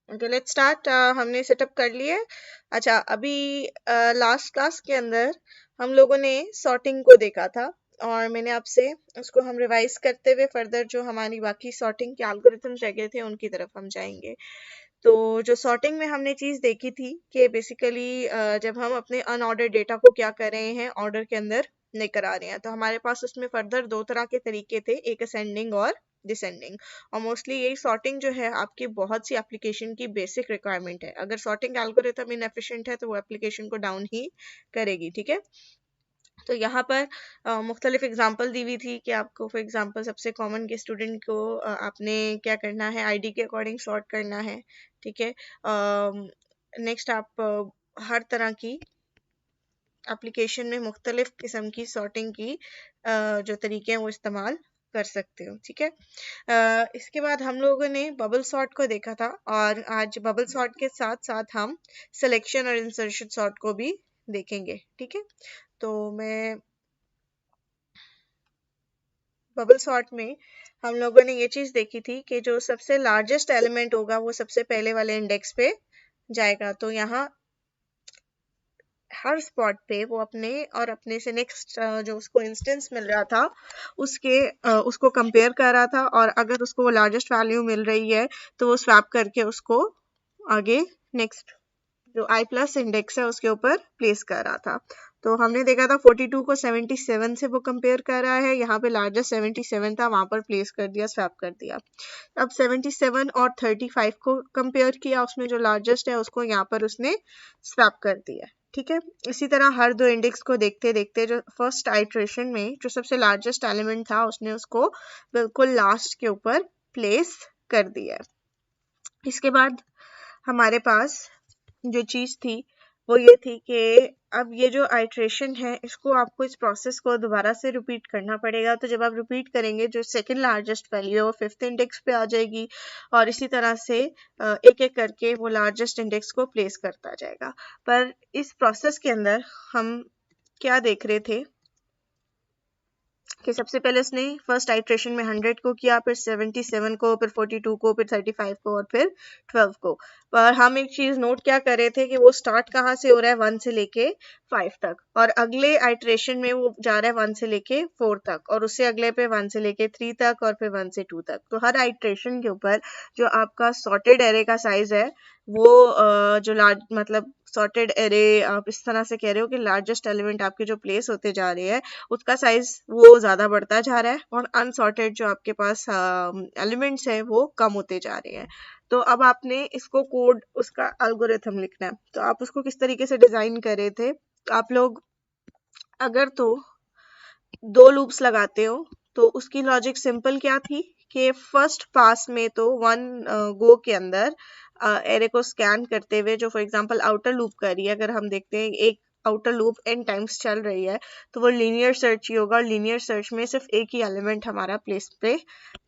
Okay let's start. हमने setup कर लिए। अच्छा, अभी लास्ट क्लास के अंदर हम लोगों ने सॉर्टिंग को देखा था और मैंने आपसे उसको हम रिवाइज करते हुए फर्दर जो हमारी बाकी सॉर्टिंग के एल्गोरिथम्स रह गए थे उनकी तरफ हम जाएंगे। तो जो सॉर्टिंग में हमने चीज देखी थी कि बेसिकली जब हम अपने अनऑर्डर डेटा को क्या कर रहे हैं ऑर्डर के अंदर लेकर आ रहे हैं, तो हमारे पास उसमें फर्दर दो तरह के तरीके थे, एक असेंडिंग और डिसेंडिंग। और मोस्टली यही सॉर्टिंग जो है आपकी बहुत सी एप्लीकेशन की बेसिक रिक्वायरमेंट है। अगर सॉर्टिंग एल्गोरिथम इनएफिशिएंट है तो वो एप्लीकेशन को डाउन ही करेगी। ठीक है, तो यहाँ पर मुख्तलिफ एग्जांपल दी हुई थी कि आपको फॉर एग्जांपल सबसे कॉमन के स्टूडेंट को आपने क्या करना है, आईडी के अकॉर्डिंग सॉर्ट करना है। ठीक है, नेक्स्ट आप हर तरह की एप्लीकेशन में मुख्तलिफ किस्म की सॉर्टिंग की जो तरीके हैं वो इस्तेमाल कर सकते हो। ठीक है, इसके बाद हम लोगों ने बबल सॉर्ट को देखा था और आज बबल सॉर्ट के साथ साथ हम सिलेक्शन और इंसर्शन सॉर्ट को भी देखेंगे। ठीक है, तो मैं बबल सॉर्ट में हम लोगों ने ये चीज देखी थी कि जो सबसे लार्जेस्ट एलिमेंट होगा वो सबसे पहले वाले इंडेक्स पे जाएगा। तो यहाँ हर स्पॉट पे वो अपने और अपने से नेक्स्ट जो उसको इंस्टेंस मिल रहा था उसको कंपेयर कर रहा था, और अगर उसको वो लार्जेस्ट वैल्यू मिल रही है तो वो स्वैप करके उसको आगे नेक्स्ट जो आई प्लस इंडेक्स है उसके ऊपर प्लेस कर रहा था। तो हमने देखा था 42 को 77 से वो कंपेयर कर रहा है, यहाँ पे लार्जेस्ट 77 था, वहां पर प्लेस कर दिया, स्वैप कर दिया। अब 77 और 35 को कंपेयर किया, उसमें जो लार्जेस्ट है उसको यहाँ पर उसने स्वैप कर दिया। ठीक है, इसी तरह हर दो इंडेक्स को देखते देखते जो फर्स्ट आइट्रेशन में जो सबसे लार्जेस्ट एलिमेंट था उसने उसको बिल्कुल लास्ट के ऊपर प्लेस कर दिया। इसके बाद हमारे पास जो चीज थी वो ये थी कि अब ये जो आइट्रेशन है इसको आपको इस प्रोसेस को दोबारा से रिपीट करना पड़ेगा। तो जब आप रिपीट करेंगे जो सेकंड लार्जेस्ट वैल्यू है वो फिफ्थ इंडेक्स पे आ जाएगी और इसी तरह से एक एक करके वो लार्जेस्ट इंडेक्स को प्लेस करता जाएगा। पर इस प्रोसेस के अंदर हम क्या देख रहे थे कि सबसे पहले उसने फर्स्ट आइट्रेशन में 100 को किया, फिर 77 को, फिर 42 को, फिर 35 को और फिर 12 को। पर हम एक चीज नोट क्या कर रहे थे कि वो स्टार्ट कहाँ से हो रहा है, 1 से लेके 5 तक, और अगले आइट्रेशन में वो जा रहा है 1 से लेके 4 तक, और उससे अगले पे 1 से लेके 3 तक, और फिर 1 से 2 तक। तो हर आइट्रेशन के ऊपर जो आपका सॉर्टेड एरे का साइज है वो जो लार्ज मतलब सॉर्टेड एरे आप इस तरह से कह रहे हो कि लार्जेस्ट एलिमेंट आपके जो प्लेस होते जा रहे हैं उसका साइज वो ज्यादा बढ़ता जा रहा है और अनसॉर्टेड जो आपके पास एलिमेंट्स है वो कम होते जा रहे हैं। तो अब आपने इसको कोड उसका एल्गोरिथम लिखना है, तो आप उसको किस तरीके से डिजाइन कर रहे थे आप लोग, अगर तो दो लूप्स लगाते हो तो उसकी लॉजिक सिंपल क्या थी कि फर्स्ट पास में तो वन गो के अंदर एरे को स्कैन करते हुए जो फॉर एग्जांपल आउटर लूप कर रही है, अगर हम देखते हैं एक आउटर लूप n टाइम्स चल रही है तो वो लीनियर सर्च ही होगा, और लीनियर सर्च में सिर्फ एक ही एलिमेंट हमारा प्लेस पे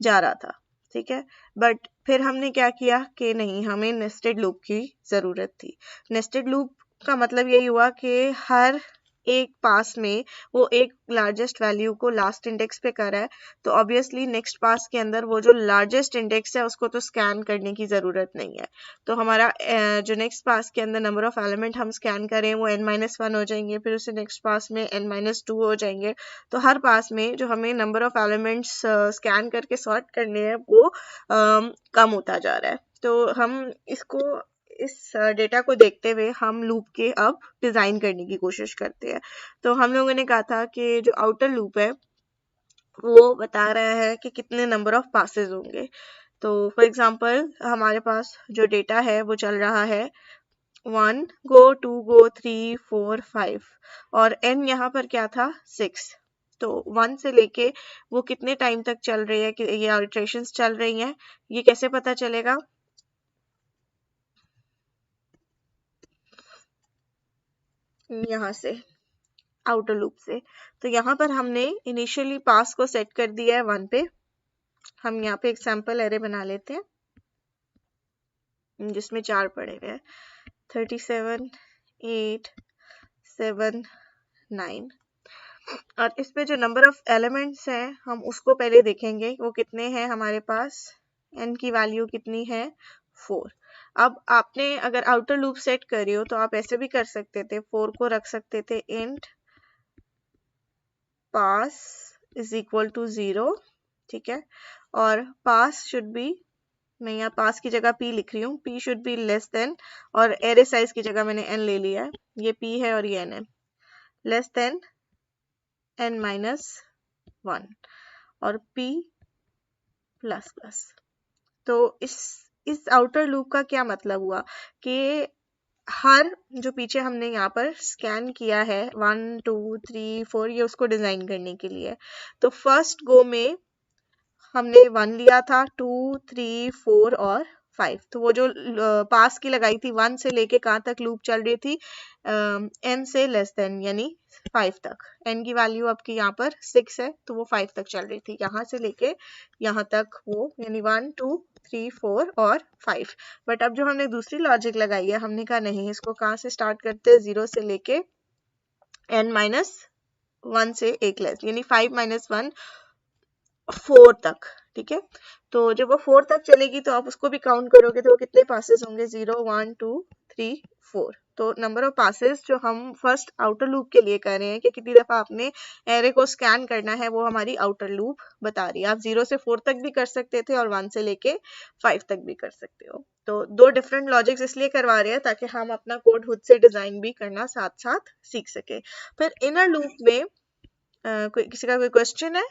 जा रहा था। ठीक है, बट फिर हमने क्या किया कि नहीं, हमें नेस्टेड लूप की जरूरत थी। नेस्टेड लूप का मतलब यही हुआ कि हर एक पास में वो एक लार्जेस्ट वैल्यू को लास्ट इंडेक्स पे कर रहा है, तो ऑब्वियसली नेक्स्ट पास के अंदर वो जो लार्जेस्ट इंडेक्स है उसको तो स्कैन करने की जरूरत नहीं है। तो हमारा जो नेक्स्ट पास के अंदर नंबर ऑफ एलिमेंट हम स्कैन करें वो n-1 हो जाएंगे, फिर उसे नेक्स्ट पास में n-2 हो जाएंगे। तो हर पास में जो हमें नंबर ऑफ एलिमेंट्स स्कैन करके सॉर्ट करने हैं वो कम होता जा रहा है। तो हम इसको इस डेटा को देखते हुए हम लूप के अब डिजाइन करने की कोशिश करते हैं। तो हम लोगों ने कहा था कि जो आउटर लूप है वो बता रहा है कि कितने नंबर ऑफ पासेस होंगे। तो फॉर एग्जांपल हमारे पास जो डेटा है वो चल रहा है 1 गो 2 गो 3 4 5 और n यहाँ पर क्या था 6। तो 1 से लेके वो कितने टाइम तक चल रही है कि ये इटरेशंस चल रही हैं, ये कैसे पता चलेगा, यहाँ से आउटर लूप से। तो यहाँ पर हमने इनिशियली पास को सेट कर दिया है 1 पे। हम यहाँ पे एक सैंपल एरे बना लेते हैं जिसमें 4 पड़े हुए हैं, 37 8 7 9। और इसमें जो नंबर ऑफ एलिमेंट्स हैं हम उसको पहले देखेंगे वो कितने हैं हमारे पास, n की वैल्यू कितनी है 4। अब आपने अगर आउटर लूप सेट करी हो तो आप ऐसे भी कर सकते थे, 4 को रख सकते थे int pass is equal to 0, ठीक है, और पास शुड बी, मैं यहाँ पास की जगह p लिख रही हूँ, p should be less than, और एरे साइज की जगह मैंने n ले लिया है, ये p है और ये n है, लेस देन n माइनस 1 और p प्लस प्लस। तो इस आउटर लूप का क्या मतलब हुआ कि हर जो पीछे हमने यहाँ पर स्कैन किया है 1 2 3 4, ये उसको डिजाइन करने के लिए, तो फर्स्ट गो में हमने 1 लिया था, 2 3 4 और 5, तो वो जो पास की लगाई थी 1 से लेके कहाँ तक लूप चल रही थी, n से लेस देन यानी 5 तक, n की वैल्यू आपकी यहाँ पर 6 है तो वो 5 तक चल रही थी, यहाँ से लेके यहाँ तक वो यानी 1 2 3 4 और 5। बट अब जो हमने दूसरी लॉजिक लगाई है, हमने कहा नहीं, इसको कहाँ से स्टार्ट करते हैं, 0 से लेके n माइनस 1 से एक लेस यानी 5 माइनस 1 4 तक, ठीक है। तो जब वो 4 तक चलेगी तो आप उसको भी काउंट करोगे तो वो कितने पासेस होंगे, 0 1 2 3 4। तो नंबर ऑफ पासेस जो हम फर्स्ट आउटर लूप के लिए कर रहे हैं कि कितनी दफा आपने एरे को स्कैन करना है, वो हमारी आउटर लूप बता रही है। आप 0 से 4 तक भी कर सकते थे और 1 से लेके 5 तक भी कर सकते हो। तो दो डिफरेंट लॉजिक्स इसलिए करवा रहे हैं ताकि हम अपना कोड खुद से डिजाइन भी करना साथ साथ सीख सके। फिर इनर लूप में किसी का कोई क्वेश्चन है?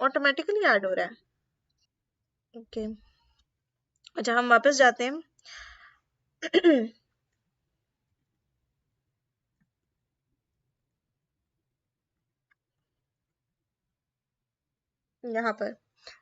ऑटोमेटिकली ऐड हो रहा है, ओके। अच्छा, हम वापस जाते हैं यहाँ पर।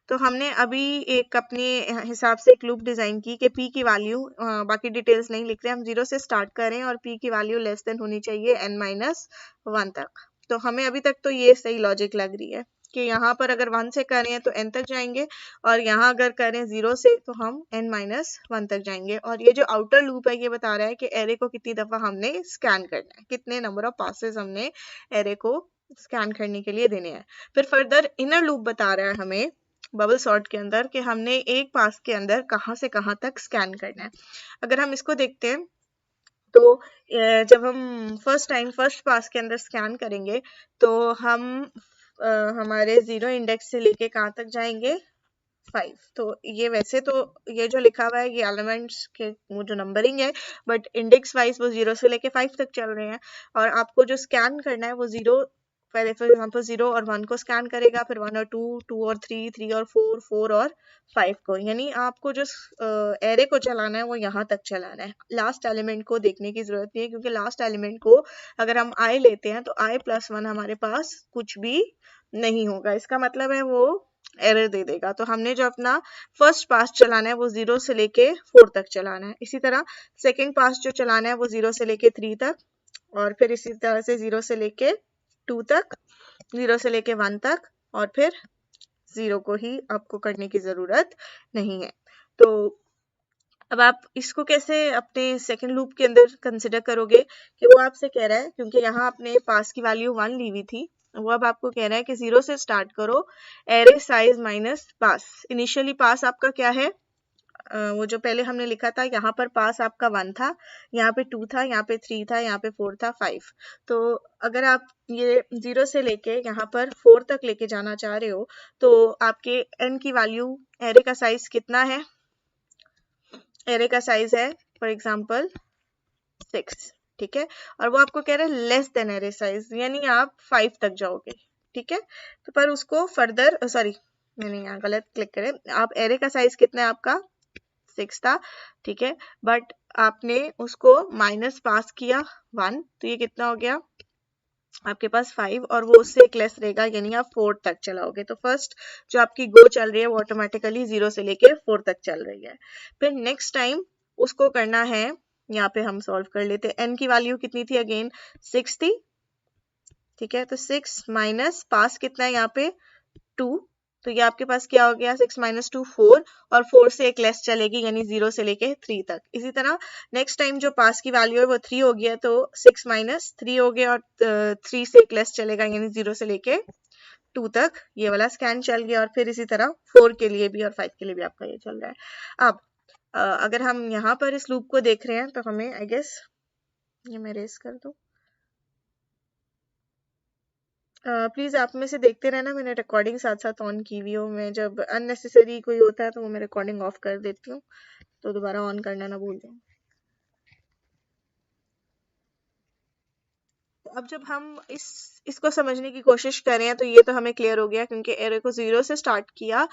तो हमने अभी एक अपने हिसाब से एक लूप डिजाइन की कि p की वैल्यू, बाकी डिटेल्स नहीं लिख रहे, हम 0 से स्टार्ट करें और p की वैल्यू लेस देन होनी चाहिए n माइनस 1 तक। तो हमें अभी तक तो ये सही लॉजिक लग रही है कि यहाँ पर अगर 1 से करें तो n तक जाएंगे और यहाँ अगर करें 0 से तो हम n माइनस 1 तक जाएंगे। और ये जो आउटर लूप है ये बता रहा है कि एरे को कितनी दफा हमने स्कैन करना है, कितने नंबर ऑफ पासेस हमने एरे को स्कैन करने के लिए देने हैं। फिर फर्दर इनर लूप बता रहा है हमें बबल सॉर्ट के अंदर कि हमने एक पास के अंदर कहाँ से कहाँ तक स्कैन करना है। अगर हम इसको देखते हैं तो जब हम फर्स्ट टाइम फर्स्ट पास के अंदर स्कैन करेंगे तो हम हमारे 0 इंडेक्स से लेके कहाँ तक जाएंगे, 5। तो ये वैसे तो ये जो लिखा हुआ है ये एलिमेंट्स के वो जो नंबरिंग है, बट इंडेक्स वाइज वो 0 से लेके 5 तक चल रहे हैं। और आपको जो स्कैन करना है वो 0, पहले फॉर एग्जाम्पल 0 और 1 को स्कैन करेगा, फिर 1 और 2, 2 और 3, 3 और 4, 4 और 5 को, यानी आपको जो एरे को चलाना है वो यहाँ तक चलाना है। लास्ट एलिमेंट को देखने की जरूरत नहीं है क्योंकि लास्ट एलिमेंट को अगर हम i लेते हैं तो i प्लस 1 हमारे पास कुछ भी नहीं होगा, इसका मतलब है वो एरर दे देगा। तो हमने जो अपना फर्स्ट पास चलाना है वो 0 से लेके 4 तक चलाना है। इसी तरह सेकंड पास जो चलाना है वो 0 से लेके 3 तक, और फिर इसी तरह से 0 से लेके 2 तक, 0 से लेके 1 तक, और फिर 0 को ही आपको करने की जरूरत नहीं है। तो अब आप इसको कैसे अपने सेकंड लूप के अंदर कंसिडर करोगे कि वो आपसे कह रहा है, क्योंकि यहाँ आपने पास की वैल्यू 1 ली हुई थी, वो अब आपको कह रहा है कि 0 से स्टार्ट करो, एरे साइज माइनस पास। इनिशियली पास आपका क्या है, वो जो पहले हमने लिखा था, यहाँ पर पास आपका 1 था, यहाँ पे 2 था, यहाँ पे 3 था, यहाँ पे 4 था, 5। तो अगर आप ये 0 से लेके यहाँ पर 4 तक लेके जाना चाह रहे हो तो आपके n की वैल्यू, एरे का साइज कितना है, एरे का साइज है फॉर एग्जाम्पल 6, ठीक है। और वो आपको कह रहे हैं लेस देन एरे साइज, यानी आप 5 तक जाओगे, ठीक है। तो पर उसको फर्दर, सॉरी मैंने यहाँ गलत क्लिक करे, आप एरे का साइज कितना है आपका 6 था, ठीक है, बट आपने उसको माइनस पास किया 1, तो ये कितना हो गया आपके पास 5, और वो उससे एक लेस रहेगा यानी आप 4 तक चलाओगे। तो फर्स्ट जो आपकी गो चल रही है वो ऑटोमेटिकली 0 से लेके 4 तक चल रही है। फिर नेक्स्ट टाइम उसको करना है, यहाँ पे हम सॉल्व कर लेते हैं। n की वैल्यू कितनी थी, अगेन 6 थी, ठीक है। तो 6 माइनस पास कितना है यहाँ पे 2, तो ये आपके पास क्या हो गया, 6 माइनस 2 4, और 4 से एक लेस चलेगी यानी 0 से लेके 3 तक। इसी तरह नेक्स्ट टाइम जो पास की वैल्यू है वो 3 हो गया, तो 6 माइनस 3 हो गया और 3 से एक लेस चलेगा यानी 0 से लेके 2 तक ये वाला स्कैन चल गया और फिर इसी तरह 4 के लिए भी और 5 के लिए भी आपका ये चल रहा है। अब अगर हम यहाँ पर इस लूप को देख रहे हैं तो हमें आई गेस ये मैं रेस कर दूं। प्लीज आप में से देखते रहना, मैंने रिकॉर्डिंग साथ साथ ऑन की हुई हो। मैं जब अननेसेसरी कोई होता है तो वो मैं रिकॉर्डिंग ऑफ कर देती हूँ, तो दोबारा ऑन करना ना भूल जाऊँ। अब जब हम इसको समझने की कोशिश करें तो ये तो हमें क्लियर हो गया, क्योंकि एरे को 0 से स्टार्ट किया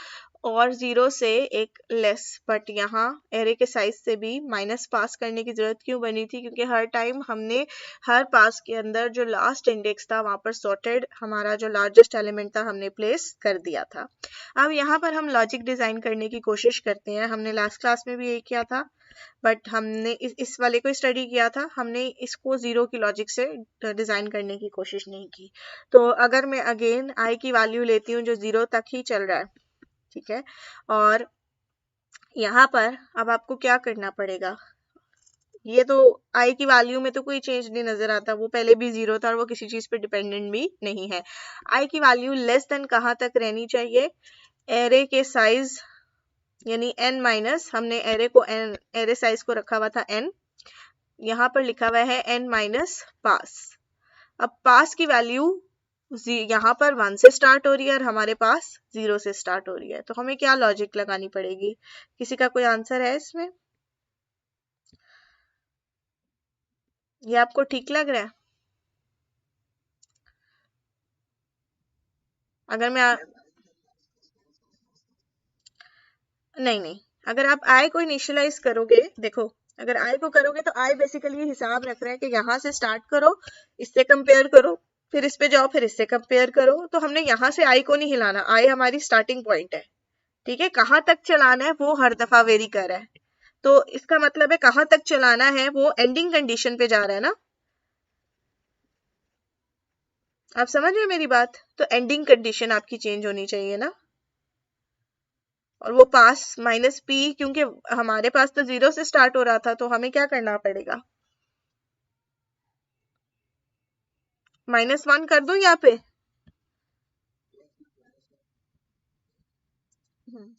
और 0 से एक लेस, बट यहाँ एरे के साइज से भी माइनस पास करने की जरूरत क्यों बनी थी? क्योंकि हर टाइम हमने हर पास के अंदर जो लास्ट इंडेक्स था वहां पर सॉर्टेड हमारा जो लार्जेस्ट एलिमेंट था हमने प्लेस कर दिया था। अब यहाँ पर हम लॉजिक डिजाइन करने की कोशिश करते हैं। हमने लास्ट क्लास में भी ये किया था, बट हमने इस वाले को स्टडी किया था, हमने इसको 0 की लॉजिक से डिजाइन करने की कोशिश नहीं की। तो अगर मैं अगेन आई की वैल्यू लेती हूँ जो 0 तक ही चल रहा है, ठीक है, और यहाँ पर अब आपको क्या करना पड़ेगा? ये तो आई की वैल्यू में तो कोई चेंज नहीं नजर आता, वो पहले भी 0 था और वो किसी चीज पे डिपेंडेंट भी नहीं है। आई की वैल्यू लेस देन कहाँ तक रहनी चाहिए? एरे के साइज यानी n माइनस, हमने एरे को n, एरे साइज को रखा हुआ था n, यहाँ पर लिखा हुआ है n माइनस पास। अब पास की वैल्यू यहाँ पर 1 से स्टार्ट हो रही है और हमारे पास 0 से स्टार्ट हो रही है, तो हमें क्या लॉजिक लगानी पड़ेगी? किसी का कोई आंसर है इसमें? ये आपको ठीक लग रहा है? अगर मैं नहीं, अगर आप आई को इनिशियलाइज करोगे, देखो अगर आई को करोगे तो आई बेसिकली हिसाब रख रहे हैं कि यहाँ से स्टार्ट करो, इससे कंपेयर करो, फिर इस पे जाओ, फिर इससे कंपेयर करो। तो हमने यहाँ से आई को नहीं हिलाना, आई हमारी स्टार्टिंग पॉइंट है, ठीक है। कहाँ तक चलाना है वो हर दफा वेरी कर रहा है, तो इसका मतलब है कहाँ तक चलाना है वो एंडिंग कंडीशन पे जा रहा है ना। आप समझ रहे हैं मेरी बात? तो एंडिंग कंडीशन आपकी चेंज होनी चाहिए ना। और वो पास माइनस पी, क्योंकि हमारे पास तो 0 से स्टार्ट हो रहा था, तो हमें क्या करना पड़ेगा? -1 कर दूं यहाँ पे?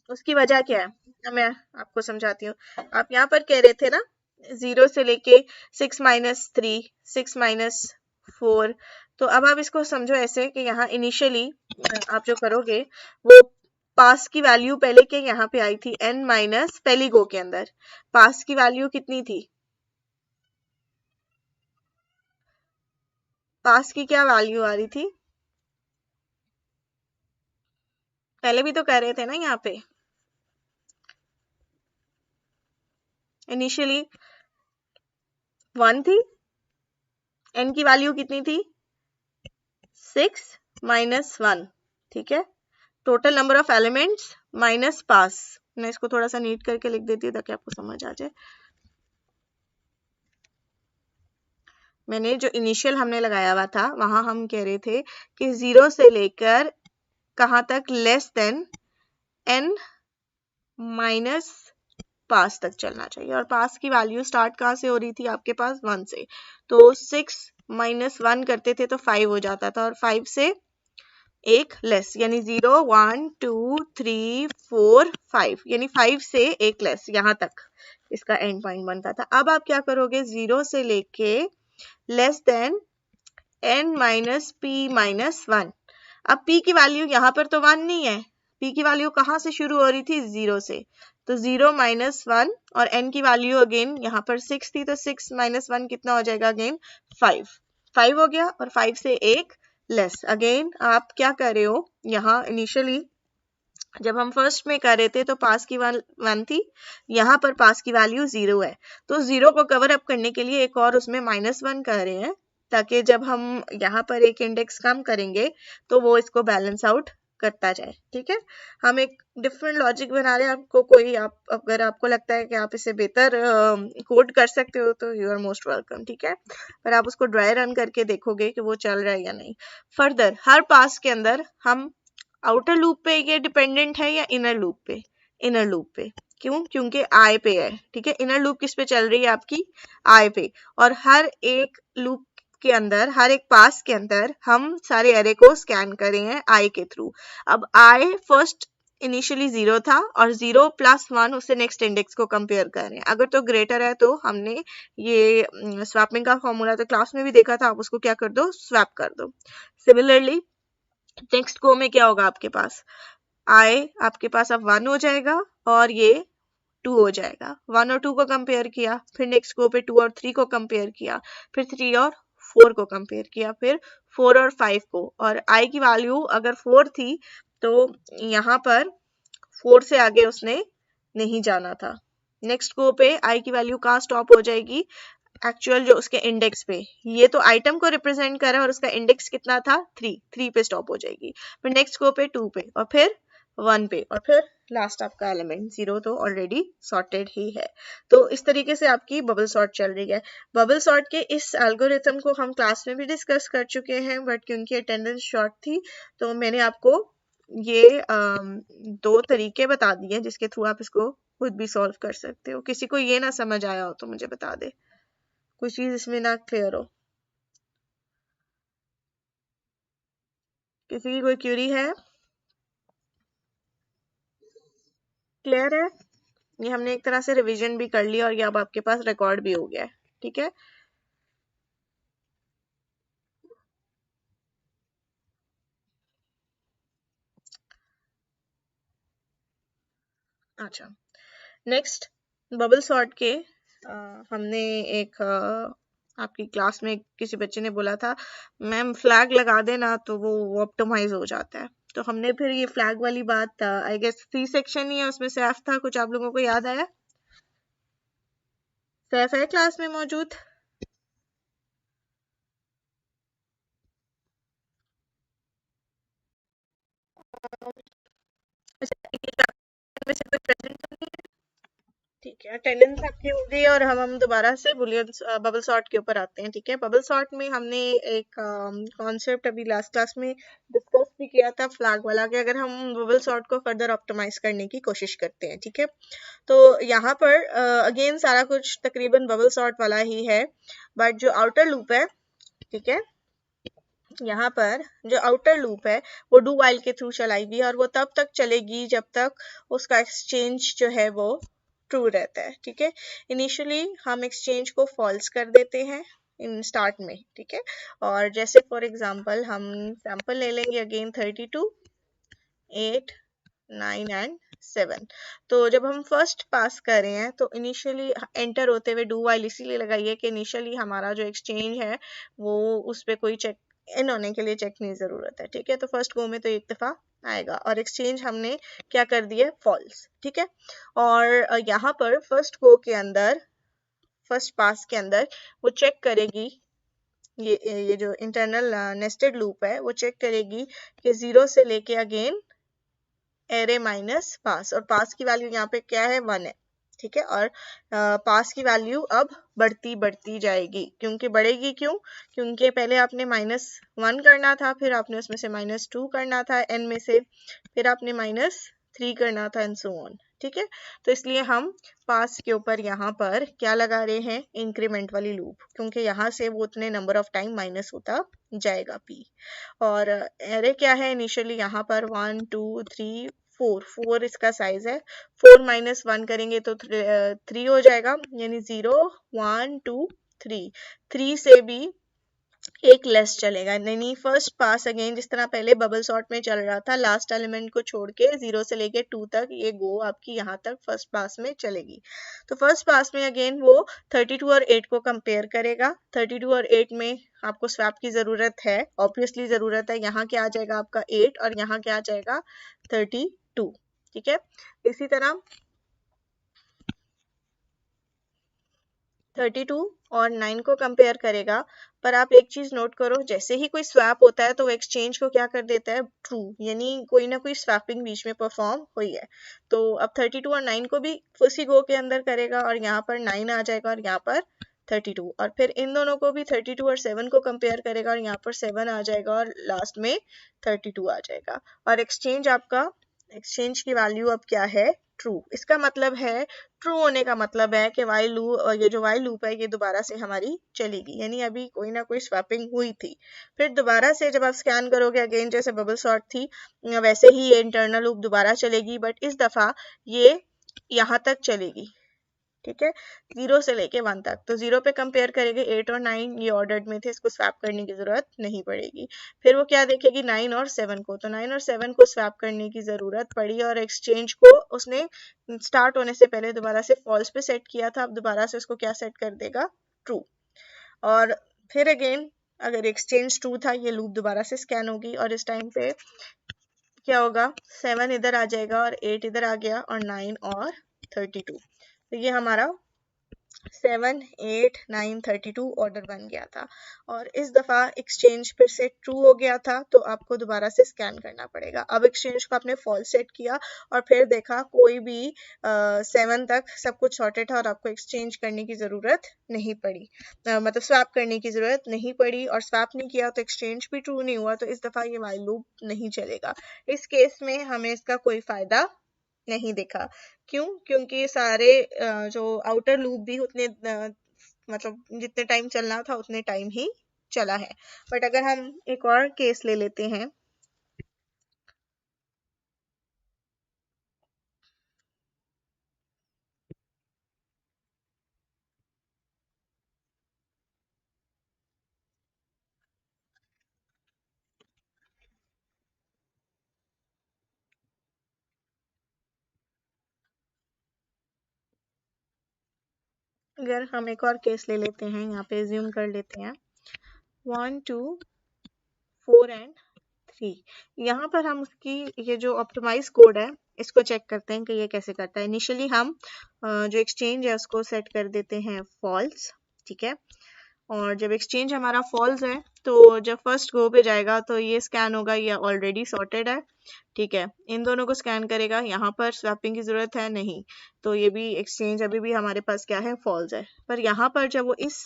उसकी वजह क्या है मैं आपको समझाती हूँ। आप यहाँ पर कह रहे थे ना 0 से लेके 6 माइनस 3, 6 माइनस 4, तो अब आप इसको समझो ऐसे कि यहाँ इनिशियली आप जो करोगे वो पास की वैल्यू पहले के यहाँ पे आई थी n माइनस, पहली गो के अंदर पास की वैल्यू कितनी थी? पास की क्या वैल्यू आ रही थी? पहले भी तो कह रहे थे ना, यहाँ पे इनिशियली 1 थी, n की वैल्यू कितनी थी? 6 माइनस 1, ठीक है। Total number of elements minus pass. मैं इसको थोड़ा सा नीट करके लिख देती हूँ ताकि आपको समझ आ जाए। मैंने जो इनिशियल हमने लगाया हुआ था वहां हम कह रहे थे कि 0 से लेकर कहाँ तक? लेस देन n माइनस पास तक चलना चाहिए, और पास की वैल्यू स्टार्ट कहाँ से हो रही थी? आपके पास 1 से, तो 6 माइनस 1 करते थे तो 5 हो जाता था, और 5 से एक लेस यानी 0 1 2 3 4 5, यानी 5 से एक लेस, यहाँ तक इसका एंड पॉइंट बनता था। अब आप क्या करोगे? 0 से लेके less then n minus P minus 1। अब p की वैल्यू यहाँ पर तो 1 नहीं है, p की वैल्यू कहाँ से शुरू हो रही थी? 0 से, तो 0 माइनस 1, और n की वैल्यू अगेन यहाँ पर 6 थी, तो 6 माइनस 1 कितना हो जाएगा? अगेन 5 हो गया, और 5 से एक लेस। अगेन आप क्या कर रहे हो? यहाँ इनिशियली जब हम फर्स्ट में कर रहे थे तो पास की 1 थी, यहाँ पर पास की वैल्यू 0 है, तो 0 को कवर अप करने के लिए एक और उसमें -1 कर रहे हैं, ताकि जब हम यहाँ पर एक इंडेक्स कम करेंगे तो वो इसको बैलेंस आउट करता जाए, ठीक है। हम एक डिफरेंट लॉजिक बना रहे हैं। आपको कोई अगर आपको लगता है कि आप इसे बेहतर कोड कर सकते हो तो यू आर मोस्ट वेलकम, ठीक है, पर आप उसको ड्राई रन करके देखोगे कि वो चल रहा है या नहीं। फर्दर हर पास के अंदर हम आउटर लूप पे ये डिपेंडेंट है या इनर लूप पे? इनर लूप पे। क्यों? क्योंकि आई पे है, ठीक है। इनर लूप किस पे चल रही है? आपकी आई पे। और हर एक लूप के अंदर, हर एक पास के अंदर हम सारे एरे को स्कैन कर रहे हैं आई के थ्रू। अब आई फर्स्ट इनिशियली 0 था और 0 + 1 उससे नेक्स्ट इंडेक्स को कंपेयर कर रहे हैं। अगर तो ग्रेटर है तो हमने ये स्वैपिंग का फॉर्मूला तो क्लास में भी देखा था, आप उसको क्या कर दो, स्वैप कर दो। सिमिलरली नेक्स्ट को में क्या होगा, आपके पास आई आपके पास अब 1 हो जाएगा और ये 2 हो जाएगा। 1 और 2 को कंपेयर किया, फिर नेक्स्ट को पे 2 और 3 को कंपेयर किया, फिर 3 और 4 को कंपेयर किया, फिर 4 और 5 को, और आई की वैल्यू अगर 4 थी तो यहाँ पर 4 से आगे उसने नहीं जाना था। नेक्स्ट को पे आई की वैल्यू कहाँ स्टॉप हो जाएगी, एक्चुअल जो उसके इंडेक्स पे, ये तो आइटम को रिप्रेजेंट कर रहा है और उसका इंडेक्स कितना था, 3 पे स्टॉप हो जाएगी। फिर नेक्स्ट को पे 2 पे और फिर 1 पे और फिर लास्ट आपका एलिमेंट 0 तो ऑलरेडी सॉर्टेड ही है। तो इस तरीके से आपकी बबल सॉर्ट चल रही है। बबल सॉर्ट के इस एल्गोरिथम को हम क्लास में भी डिस्कस कर चुके हैं, बट क्योंकि अटेंडेंस शॉर्ट थी तो मैंने आपको ये 2 तरीके बता दिए जिसके थ्रू आप इसको खुद भी सॉल्व कर सकते हो। किसी को ये ना समझ आया हो तो मुझे बता दे, कोई चीज इसमें ना क्लियर हो। किसी की कोई क्यूरी है? क्लियर है? ये हमने एक तरह से रिवीजन भी कर लिया और ये अब आपके पास रिकॉर्ड भी हो गया है। ठीक है, अच्छा नेक्स्ट बबल सॉर्ट के हमने एक आपकी क्लास में किसी बच्चे ने बोला था मैम फ्लैग लगा देना तो वो ऑप्टिमाइज हो जाता है। तो हमने फिर ये फ्लैग वाली बात, आई गेस सी सेक्शन ही है उसमें सैफ था, कुछ आप लोगों को याद आया? सैफ है क्लास में मौजूद? में से कोई प्रेजेंट नहीं है? ठीक है, अटेंडेंस आपकी हो गई और हम दोबारा से बुलियन बबल सॉर्ट के ऊपर आते हैं। ठीक है, बबल सॉर्ट में हमने एक कॉन्सेप्ट अभी लास्ट क्लास में डिस्कस भी किया था फ्लैग वाला, कि अगर हम बबल सॉर्ट को फर्दर ऑप्टिमाइज करने की कोशिश करते हैं। ठीक है, तो यहाँ पर अगेन सारा कुछ तकरीबन बबल सॉर्ट वाला ही है, बट जो आउटर लूप है, ठीक है, यहाँ पर जो आउटर लूप है वो डू वाइल के थ्रू चलाएगी और वो तब तक चलेगी जब तक उसका एक्सचेंज जो है वो ट्रू रहता है। ठीक है, इनिशियली हम एक्सचेंज को फॉल्स कर देते हैं इन स्टार्ट में। ठीक है, और जैसे फॉर एग्जांपल हम सैंपल ले लेंगे अगेन 32, 8, 9 एंड 7। तो जब हम फर्स्ट पास कर रहे हैं तो इनिशियली एंटर होते हुए डू वाइल इसीलिए लगाई है कि इनिशियली हमारा जो एक्सचेंज है वो उस पर कोई चेक इन होने के लिए चेक नहीं जरूरत है। ठीक है, तो फर्स्ट गो में तो एक दफा आएगा और एक्सचेंज हमने क्या कर दिया, फॉल्स। ठीक है, और यहाँ पर फर्स्ट गो के अंदर, फर्स्ट पास के अंदर वो चेक करेगी, ये जो इंटरनल नेस्टेड लूप है वो चेक करेगी कि 0 से लेके अगेन एरे माइनस पास, और पास की वैल्यू यहाँ पे क्या है, 1 है। ठीक है, और पास की वैल्यू अब बढ़ती बढ़ती जाएगी। क्योंकि बढ़ेगी क्यों, क्योंकि पहले आपने -1 करना था, फिर आपने उसमें से -2 करना था n में से, फिर आपने -3 करना था एंड सो ऑन। ठीक है, तो इसलिए हम पास के ऊपर यहाँ पर क्या लगा रहे हैं, इंक्रीमेंट वाली लूप, क्योंकि यहाँ से वो उतने नंबर ऑफ टाइम माइनस होता जाएगा p। और एरे क्या है इनिशियली, यहाँ पर 1 2 3 4 इसका साइज है। 4 - 1 करेंगे तो 3 हो जाएगा, यानी 0 1 2 3। 3 से भी एक लेस चलेगा, यानी फर्स्ट पास अगेन जिस तरह पहले बबल सॉर्ट में चल रहा था, लास्ट एलिमेंट को छोड़ के 0 से लेके 2 तक ये गो आपकी यहाँ तक फर्स्ट पास में चलेगी। तो फर्स्ट पास में अगेन वो 32 और 8 को कंपेयर करेगा। 32 और 8 में आपको स्वैप की जरूरत है, ऑब्वियसली जरूरत है। यहाँ क्या आ जाएगा आपका 8 और यहाँ क्या आ जाएगा 32। ठीक है, इसी तरह 32 और 9 को कंपेयर करेगा। पर आप एक चीज नोट करो, जैसे ही कोई स्वैप होता है तो एक्सचेंज को क्या कर देता है, ट्रू, यानी कोई ना कोई स्वैपिंग बीच में परफॉर्म हुई है। तो अब 32 और 9 को भी उसी गो के अंदर करेगा और यहाँ पर 9 आ जाएगा और यहाँ पर 32, और फिर इन दोनों को भी 32 और 7 को कंपेयर करेगा और यहाँ पर 7 आ जाएगा और लास्ट में 32 आ जाएगा। और एक्सचेंज आपका, एक्सचेंज की वैल्यू अब क्या है, ट्रू। इसका मतलब है, ट्रू होने का मतलब है कि वाइल लूप, ये जो वाइल लूप है ये दोबारा से हमारी चलेगी, यानी अभी कोई ना कोई स्वैपिंग हुई थी, फिर दोबारा से जब आप स्कैन करोगे अगेन जैसे बबल सॉर्ट थी वैसे ही ये इंटरनल लूप दोबारा चलेगी, बट इस दफा ये यहाँ तक चलेगी, ठीक है, 0 से लेके 1 तक। तो 0 पे कंपेयर करेंगे 8 और 9 ये ऑर्डर्ड में थे, इसको स्वैप करने की जरूरत नहीं पड़ेगी। फिर वो क्या देखेगी 9 और 7 को, तो 9 और 7 को स्वैप करने की जरूरत पड़ी और एक्सचेंज को उसने स्टार्ट होने से पहले दोबारा से फॉल्स पे सेट किया था, अब दोबारा से उसको क्या सेट कर देगा, ट्रू। और फिर अगेन अगर एक्सचेंज ट्रू था ये लूप दोबारा से स्कैन होगी और इस टाइम पे क्या होगा, 7 इधर आ जाएगा और 8 इधर आ गया और 9 और 32, तो ये हमारा 7, 8, 9, 32 ऑर्डर बन गया था। और इस दफा एक्सचेंज फिर से ट्रू हो गया था, तो आपको दोबारा से स्कैन करना पड़ेगा। अब एक्सचेंज को आपने फॉल्स सेट किया और फिर देखा कोई भी 7 तक सब कुछ सॉर्टेड था और आपको एक्सचेंज करने की जरूरत नहीं पड़ी, मतलब स्वैप करने की जरूरत नहीं पड़ी, और स्वैप नहीं किया तो एक्सचेंज भी ट्रू नहीं हुआ, तो इस दफा ये वाइल लूप नहीं चलेगा। इस केस में हमें इसका कोई फायदा नहीं दिखा। क्यों? क्योंकि सारे जो आउटर लूप भी उतने मतलब जितने टाइम चलना था उतने टाइम ही चला है। बट अगर हम एक और केस ले लेते हैं, अगर हम एक और केस ले लेते हैं, यहाँ पे ज्यूम कर लेते हैं 1, 2, 4 एंड 3। यहाँ पर हम उसकी ये जो ऑप्टिमाइज कोड है इसको चेक करते हैं कि ये कैसे करता है। इनिशियली हम जो एक्सचेंज है उसको सेट कर देते हैं फॉल्स, ठीक है, और जब एक्सचेंज हमारा फॉल्स है तो जब फर्स्ट गो पे जाएगा तो ये स्कैन होगा, ये ऑलरेडी सॉर्टेड है, ठीक है, इन दोनों को स्कैन करेगा, यहाँ पर स्वैपिंग की जरूरत है नहीं, तो ये भी एक्सचेंज अभी भी हमारे पास क्या है, फॉल्स है। पर यहाँ पर जब वो इस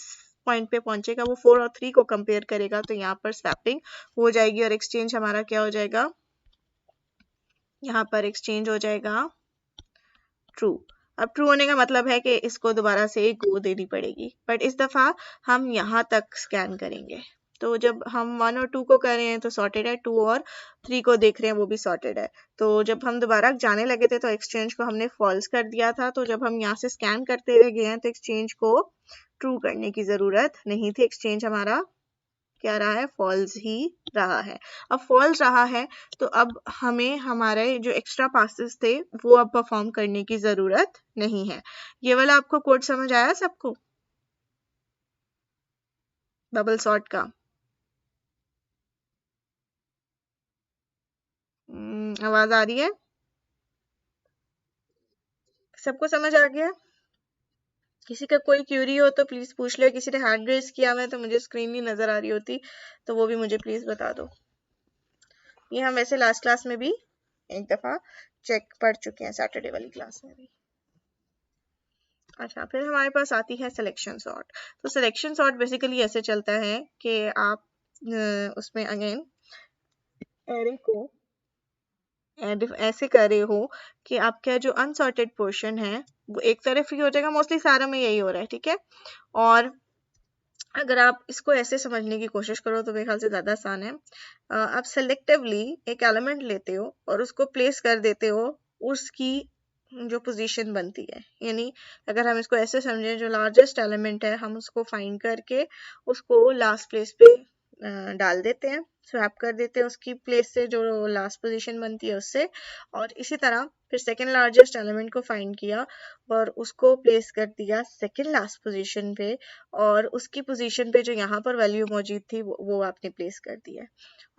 पॉइंट पे पहुंचेगा वो 4 और 3 को कंपेयर करेगा तो यहाँ पर स्वैपिंग हो जाएगी और एक्सचेंज हमारा क्या हो जाएगा, यहाँ पर एक्सचेंज हो जाएगा ट्रू। अब ट्रू होने का मतलब है कि इसको दोबारा से एक गो देनी पड़ेगी, बट इस दफा हम यहाँ तक स्कैन करेंगे, तो जब हम 1 और 2 को कर रहे हैं तो सॉर्टेड है, 2 और 3 को देख रहे हैं वो भी सॉर्टेड है, तो जब हम दोबारा जाने लगे थे तो एक्सचेंज को हमने फॉल्स कर दिया था, तो जब हम यहाँ से स्कैन करते हुए गए हैं तो एक्सचेंज को ट्रू करने की जरूरत नहीं थी, एक्सचेंज हमारा क्या रहा है, फॉल्स ही रहा है। अब फॉल्स रहा है तो अब हमें हमारे जो एक्स्ट्रा पासेस थे वो अब परफॉर्म करने की जरूरत नहीं है। ये वाला आपको कोड समझ आया सबको, बबल सॉर्ट का? आवाज आ रही है? सबको समझ आ गया? किसी का कोई क्यूरी हो तो प्लीज पूछ लो, किसी ने हैंड रेज किया हुआ है तो मुझे स्क्रीन नहीं नजर आ रही होती, तो वो भी मुझे प्लीज बता दो। ये हम वैसे लास्ट क्लास में भी एक दफा चेक पढ़ चुके हैं, सैटरडे वाली क्लास में भी। अच्छा, फिर हमारे पास आती है सिलेक्शन सॉर्ट। तो सिलेक्शन सॉर्ट बेसिकली ऐसे चलता है कि आप उसमें अगेन एरे को ऐसे कर रहे हो कि आपका जो अनसॉर्टेड पोर्शन है वो एक तरफ ही हो जाएगा, मोस्टली सारा में यही हो रहा है, ठीक है। और अगर आप इसको ऐसे समझने की कोशिश करो तो मेरे ख्याल से ज्यादा आसान है। आप सेलेक्टिवली एक एलिमेंट लेते हो और उसको प्लेस कर देते हो उसकी जो पोजीशन बनती है, यानी अगर हम इसको ऐसे समझें जो लार्जेस्ट एलिमेंट है हम उसको फाइंड करके उसको लास्ट प्लेस पे डाल देते हैं, स्वैप कर देते हैं उसकी प्लेस से जो लास्ट पोजीशन बनती है उससे, और इसी तरह फिर सेकंड लार्जेस्ट एलिमेंट को फाइंड किया और उसको प्लेस कर दिया सेकंड लास्ट पोजीशन पे, और उसकी पोजीशन पे जो यहाँ पर वैल्यू मौजूद थी वो आपने प्लेस कर दी है।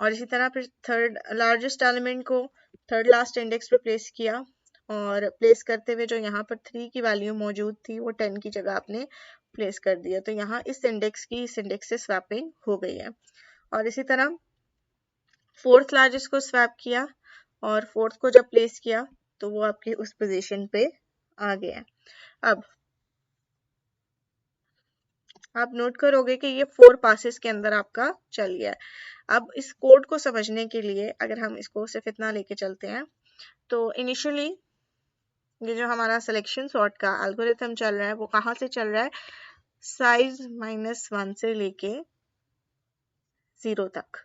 और इसी तरह फिर थर्ड लार्जेस्ट एलिमेंट को थर्ड लास्ट इंडेक्स पे प्लेस किया और प्लेस करते हुए जो यहाँ पर 3 की वैल्यू मौजूद थी वो 10 की जगह आपने प्लेस कर दिया, तो यहाँ इस इंडेक्स से स्वैपिंग हो गई है। और इसी तरह फोर्थ लार्जेस्ट को स्वैप किया और फोर्थ को जब प्लेस किया तो वो आपकी उस पोजीशन पे आ गया। अब आप नोट करोगे कि ये 4 पासेस के अंदर आपका चल गया है। अब इस कोड को समझने के लिए अगर हम इसको सिर्फ इतना लेके चलते हैं तो इनिशियली ये जो हमारा सिलेक्शन सॉर्ट का एल्गोरिथम चल रहा है वो कहाँ से चल रहा है, साइज -1 से लेके 0 तक।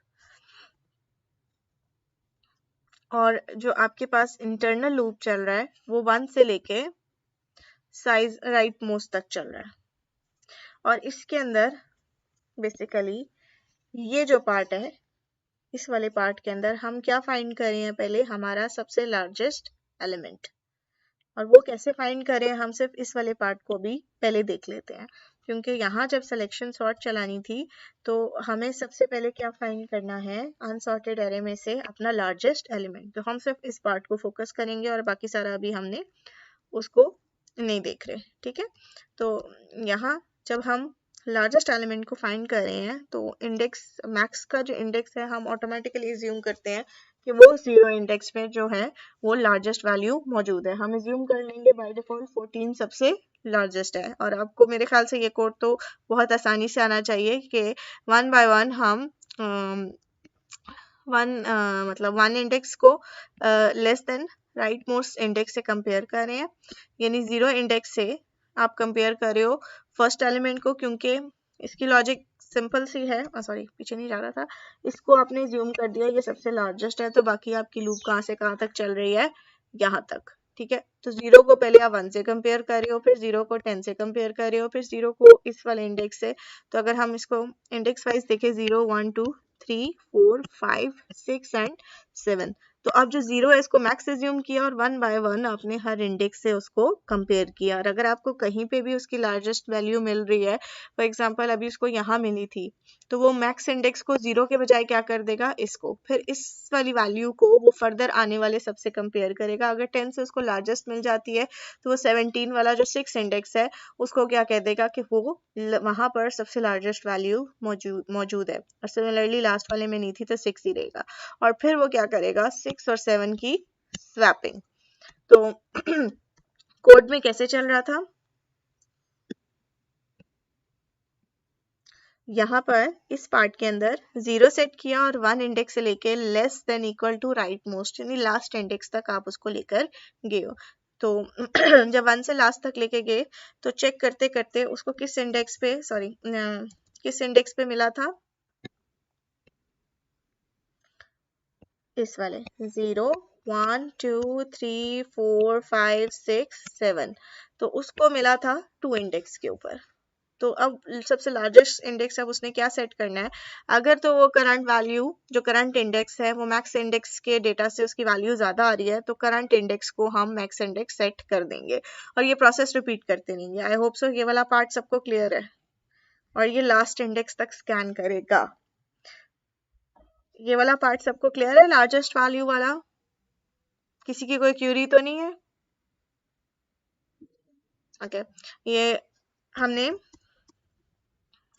और जो आपके पास इंटरनल लूप चल रहा है वो 1 से लेके साइज राइट मोस्ट तक चल रहा है। और इसके अंदर बेसिकली ये जो पार्ट है, इस वाले पार्ट के अंदर हम क्या फाइंड कर रहे हैं, पहले हमारा सबसे लार्जेस्ट एलिमेंट। और वो कैसे फाइंड करें, हम सिर्फ इस वाले पार्ट को भी पहले देख लेते हैं, क्योंकि यहाँ जब सिलेक्शन सॉर्ट चलानी थी तो हमें सबसे पहले क्या फाइंड करना है, अनसॉर्टेड एरे में से अपना लार्जेस्ट एलिमेंट। तो हम सिर्फ इस पार्ट को फोकस करेंगे और बाकी सारा अभी हमने उसको नहीं देख रहे, ठीक है। तो यहाँ जब हम लार्जेस्ट एलिमेंट को फाइंड कर रहे हैं तो इंडेक्स मैक्स का जो इंडेक्स है हम ऑटोमेटिकली अज्यूम करते हैं कि वो 0 इंडेक्स में जो है वो लार्जेस्ट वैल्यू मौजूद है। हम अज्यूम कर लेंगे बाय डिफॉल्ट 14 सबसे लार्जेस्ट है। और आपको मेरे ख्याल से ये कोड तो बहुत आसानी से आना चाहिए कि 1 बाय 1 हम मतलब 1 इंडेक्स को less than right most index से कंपेयर कर रहे हैं, यानी 0 इंडेक्स से आप कंपेयर कर रहे हो फर्स्ट एलिमेंट को, क्योंकि इसकी लॉजिक सिंपल सी है। सॉरी, पीछे नहीं जा रहा था। इसको आपने ज्यूम कर दिया ये सबसे लार्जेस्ट है, तो बाकी आपकी लूप कहाँ से कहाँ तक चल रही है, यहाँ तक, ठीक है। तो 0 को पहले आप 1 से कंपेयर कर रहे हो, फिर 0 को 10 से कंपेयर कर रहे हो, फिर 0 को इस वाले इंडेक्स से। तो अगर हम इसको इंडेक्स वाइज देखें 0 1 2 3 4 5 6 एंड 7, तो अब जो 0 है इसको मैक्स एज्यूम किया और 1 बाय 1 आपने हर इंडेक्स से उसको कंपेयर किया। और अगर आपको कहीं पे भी उसकी लार्जेस्ट वैल्यू मिल रही है, फॉर एग्जांपल अभी इसको यहाँ मिली थी, तो वो मैक्स इंडेक्स को 0 के बजाय क्या कर देगा, इसको, फिर इस वाली वैल्यू को वो फर्दर आने वाले सबसे कंपेयर करेगा। अगर 10 से उसको लार्जेस्ट मिल जाती है तो वो 17 वाला जो 6 इंडेक्स है उसको क्या कह देगा कि वो वहां पर सबसे लार्जेस्ट वैल्यू मौजूद है। और सिमिलरली लास्ट वाले में नहीं थी तो 6 ही रहेगा। और फिर वो क्या करेगा, 6 और 7 की स्वैपिंग। तो कोड में कैसे चल रहा था, यहाँ पर इस पार्ट के अंदर 0 सेट किया और 1 इंडेक्स से लेके less than equal to right most, यानी लास्ट इंडेक्स तक आप उसको लेकर गए हो। तो जब 1 से लास्ट तक लेके गए तो चेक करते करते उसको किस इंडेक्स पे, किस इंडेक्स पे मिला था, इस वाले 0 1 2 3 4 5 6 7, तो उसको मिला था 2 इंडेक्स के ऊपर। तो अब सबसे लार्जेस्ट इंडेक्स अब उसने क्या सेट करना है, अगर तो वो करंट वैल्यू जो करंट इंडेक्स है वो मैक्स इंडेक्स के डेटा से उसकी वैल्यू ज्यादा आ रही है तो करंट इंडेक्स को हम मैक्स इंडेक्स सेट कर देंगे और ये प्रोसेस रिपीट करते रहेंगे। आई होप सो ये वाला पार्ट सबको क्लियर है। और ये लास्ट इंडेक्स तक स्कैन करेगा। ये वाला पार्ट सबको क्लियर है, लार्जेस्ट वैल्यू वाला, किसी की कोई क्यूरी तो नहीं है? ओके, ये हमने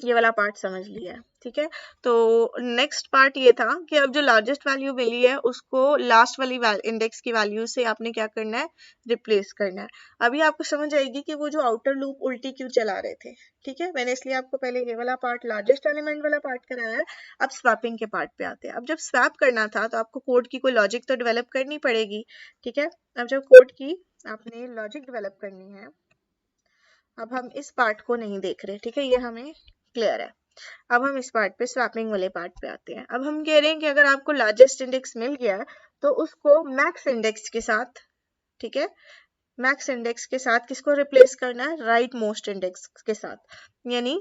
ये वाला पार्ट समझ लिया है, ठीक है। तो नेक्स्ट पार्ट ये था कि अब जो लार्जेस्ट वैल्यू मिली है उसको लास्ट वाली इंडेक्स की वैल्यू से आपने क्या करना है, रिप्लेस करना है। अभी आपको समझ आएगी कि वो जो आउटर लूप उल्टी क्यों चला रहे थे, ठीक है। मैंने इसलिए आपको पहले ये वाला पार्ट, लार्जेस्ट एलिमेंट वाला पार्ट कराया है। अब स्वैपिंग के पार्ट पे आते हैं। अब जब स्वैप करना था तो आपको कोड की कोई लॉजिक तो डेवलप करनी पड़ेगी, ठीक है। अब जब कोड की आपने लॉजिक डेवलप करनी है, अब हम इस पार्ट को नहीं देख रहे, ठीक है, ये हमें क्लियर है। अब हम इस पार्ट पे स्वैपिंग वाले पार्ट पे आते हैं। अब हम कह रहे हैं कि अगर आपको लार्जेस्ट इंडेक्स मिल गया तो उसको मैक्स इंडेक्स के साथ, ठीक है, मैक्स इंडेक्स के साथ किसको रिप्लेस करना है, राइट मोस्ट इंडेक्स के साथ। यानी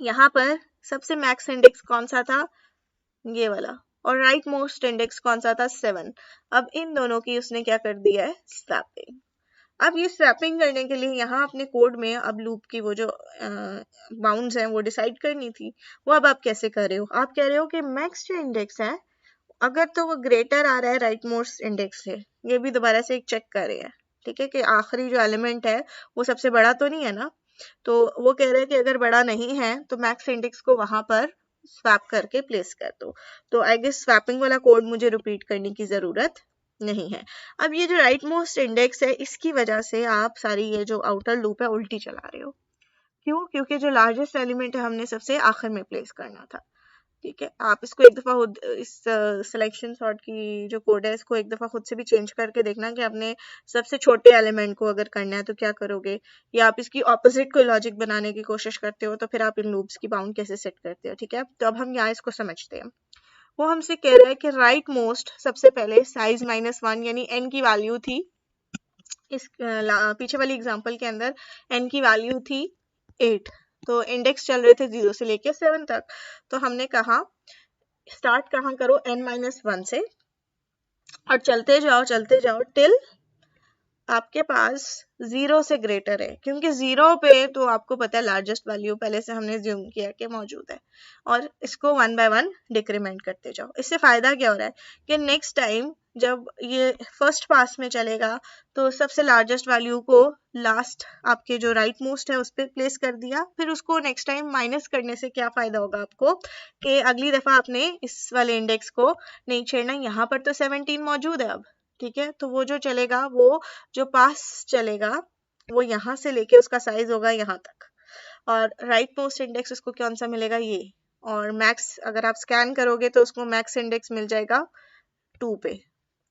यहाँ पर सबसे मैक्स इंडेक्स कौन सा था, ये वाला, और राइट मोस्ट इंडेक्स कौन सा था, 7। अब इन दोनों की उसने क्या कर दिया है, स्वैपिंग। अब ये स्वैपिंग करने के लिए यहाँ अपने कोड में अब लूप की वो जो बाउंड्स हैं वो डिसाइड करनी थी। वो अब आप कैसे कर रहे हो, आप कह रहे हो कि मैक्स जो इंडेक्स है अगर तो वो ग्रेटर आ रहा है राइट मोस्ट इंडेक्स से, ये भी दोबारा से एक चेक कर रहे हैं, ठीक है, कि आखिरी जो एलिमेंट है वो सबसे बड़ा तो नहीं है ना। तो वो कह रहे हैं कि अगर बड़ा नहीं है तो मैक्स इंडेक्स को वहां पर स्वैप करके प्लेस कर दो। तो आई गेस स्वैपिंग वाला कोड मुझे रिपीट करने की जरूरत नहीं है। अब ये जो राइट मोस्ट इंडेक्स है इसकी वजह से आप सारी ये जो आउटर लूप है उल्टी चला रहे हो। क्यों? क्योंकि जो लार्जेस्ट एलिमेंट है हमने सबसे आखिर में प्लेस करना था। ठीक है, आप इसको एक दफ़ा खुद इस सिलेक्शन सॉर्ट की जो कोड है इसको एक दफ़ा खुद से भी चेंज करके देखना कि आपने सबसे छोटे एलिमेंट को अगर करना है तो क्या करोगे, या आप इसकी ऑपोजिट कोई लॉजिक बनाने की कोशिश करते हो तो फिर आप इन लूप्स की बाउंड कैसे सेट करते हो। ठीक है, तो अब हम यहाँ इसको समझते हैं। वो हमसे कह रहा है कि राइट मोस्ट सबसे पहले साइज -1 यानी n की वैल्यू थी, इस पीछे वाली एग्जांपल के अंदर n की वैल्यू थी 8, तो इंडेक्स चल रहे थे 0 से लेके 7 तक। तो हमने कहा स्टार्ट कहाँ करो n-1 से और चलते जाओ टिल आपके पास 0 से ग्रेटर है, क्योंकि 0 पे तो आपको पता है लार्जेस्ट वैल्यू पहले से हमने ज्यूम किया कि मौजूद है, और इसको 1 बाय 1 डिक्रीमेंट करते जाओ। इससे फायदा क्या हो रहा है कि नेक्स्ट टाइम जब ये फर्स्ट पास में चलेगा तो सबसे लार्जेस्ट वैल्यू को लास्ट आपके जो राइट मोस्ट है उस पर प्लेस कर दिया, फिर उसको नेक्स्ट टाइम माइनस करने से क्या फायदा होगा आपको कि अगली दफा आपने इस वाले इंडेक्स को नहीं छेड़ना। यहाँ पर तो 17 मौजूद है अब, ठीक है, तो वो जो चलेगा वो जो पास चलेगा वो यहाँ से लेके उसका साइज होगा यहाँ तक, और राइट मोस्ट इंडेक्स उसको कौन सा मिलेगा ये, और मैक्स अगर आप स्कैन करोगे तो उसको मैक्स इंडेक्स मिल जाएगा 2 पे,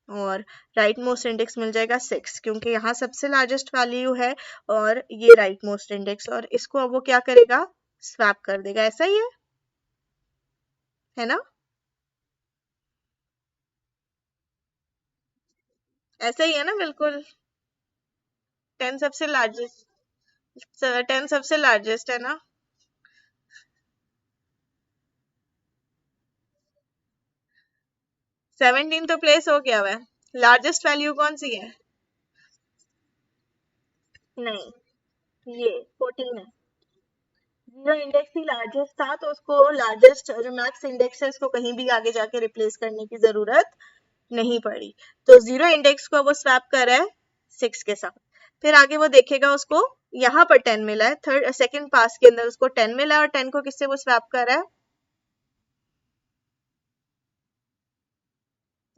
और राइट मोस्ट इंडेक्स मिल जाएगा 6, क्योंकि यहाँ सबसे लार्जेस्ट वैल्यू है और ये राइट मोस्ट इंडेक्स, और इसको अब वो क्या करेगा स्वैप कर देगा। ऐसा ही है ना, ऐसा ही है ना, बिल्कुल। 10 सबसे लार्जेस्ट, 10 सबसे लार्जेस्ट है ना। 17 तो प्लेस हो गया हुआ है, लार्जेस्ट वैल्यू कौन सी है? नहीं, ये 14 है। जीरो इंडेक्स ही लार्जेस्ट था तो उसको लार्जेस्ट जो मैक्स इंडेक्स है उसको कहीं भी आगे जाके रिप्लेस करने की जरूरत नहीं पड़ी। तो जीरो इंडेक्स को वो स्वैप कर रहा है 6 के साथ, फिर आगे वो देखेगा उसको यहाँ पर 10 मिला है, थर्ड सेकंड पास के अंदर उसको 10 मिला है, और 10 को किससे वो स्वैप कर रहा है,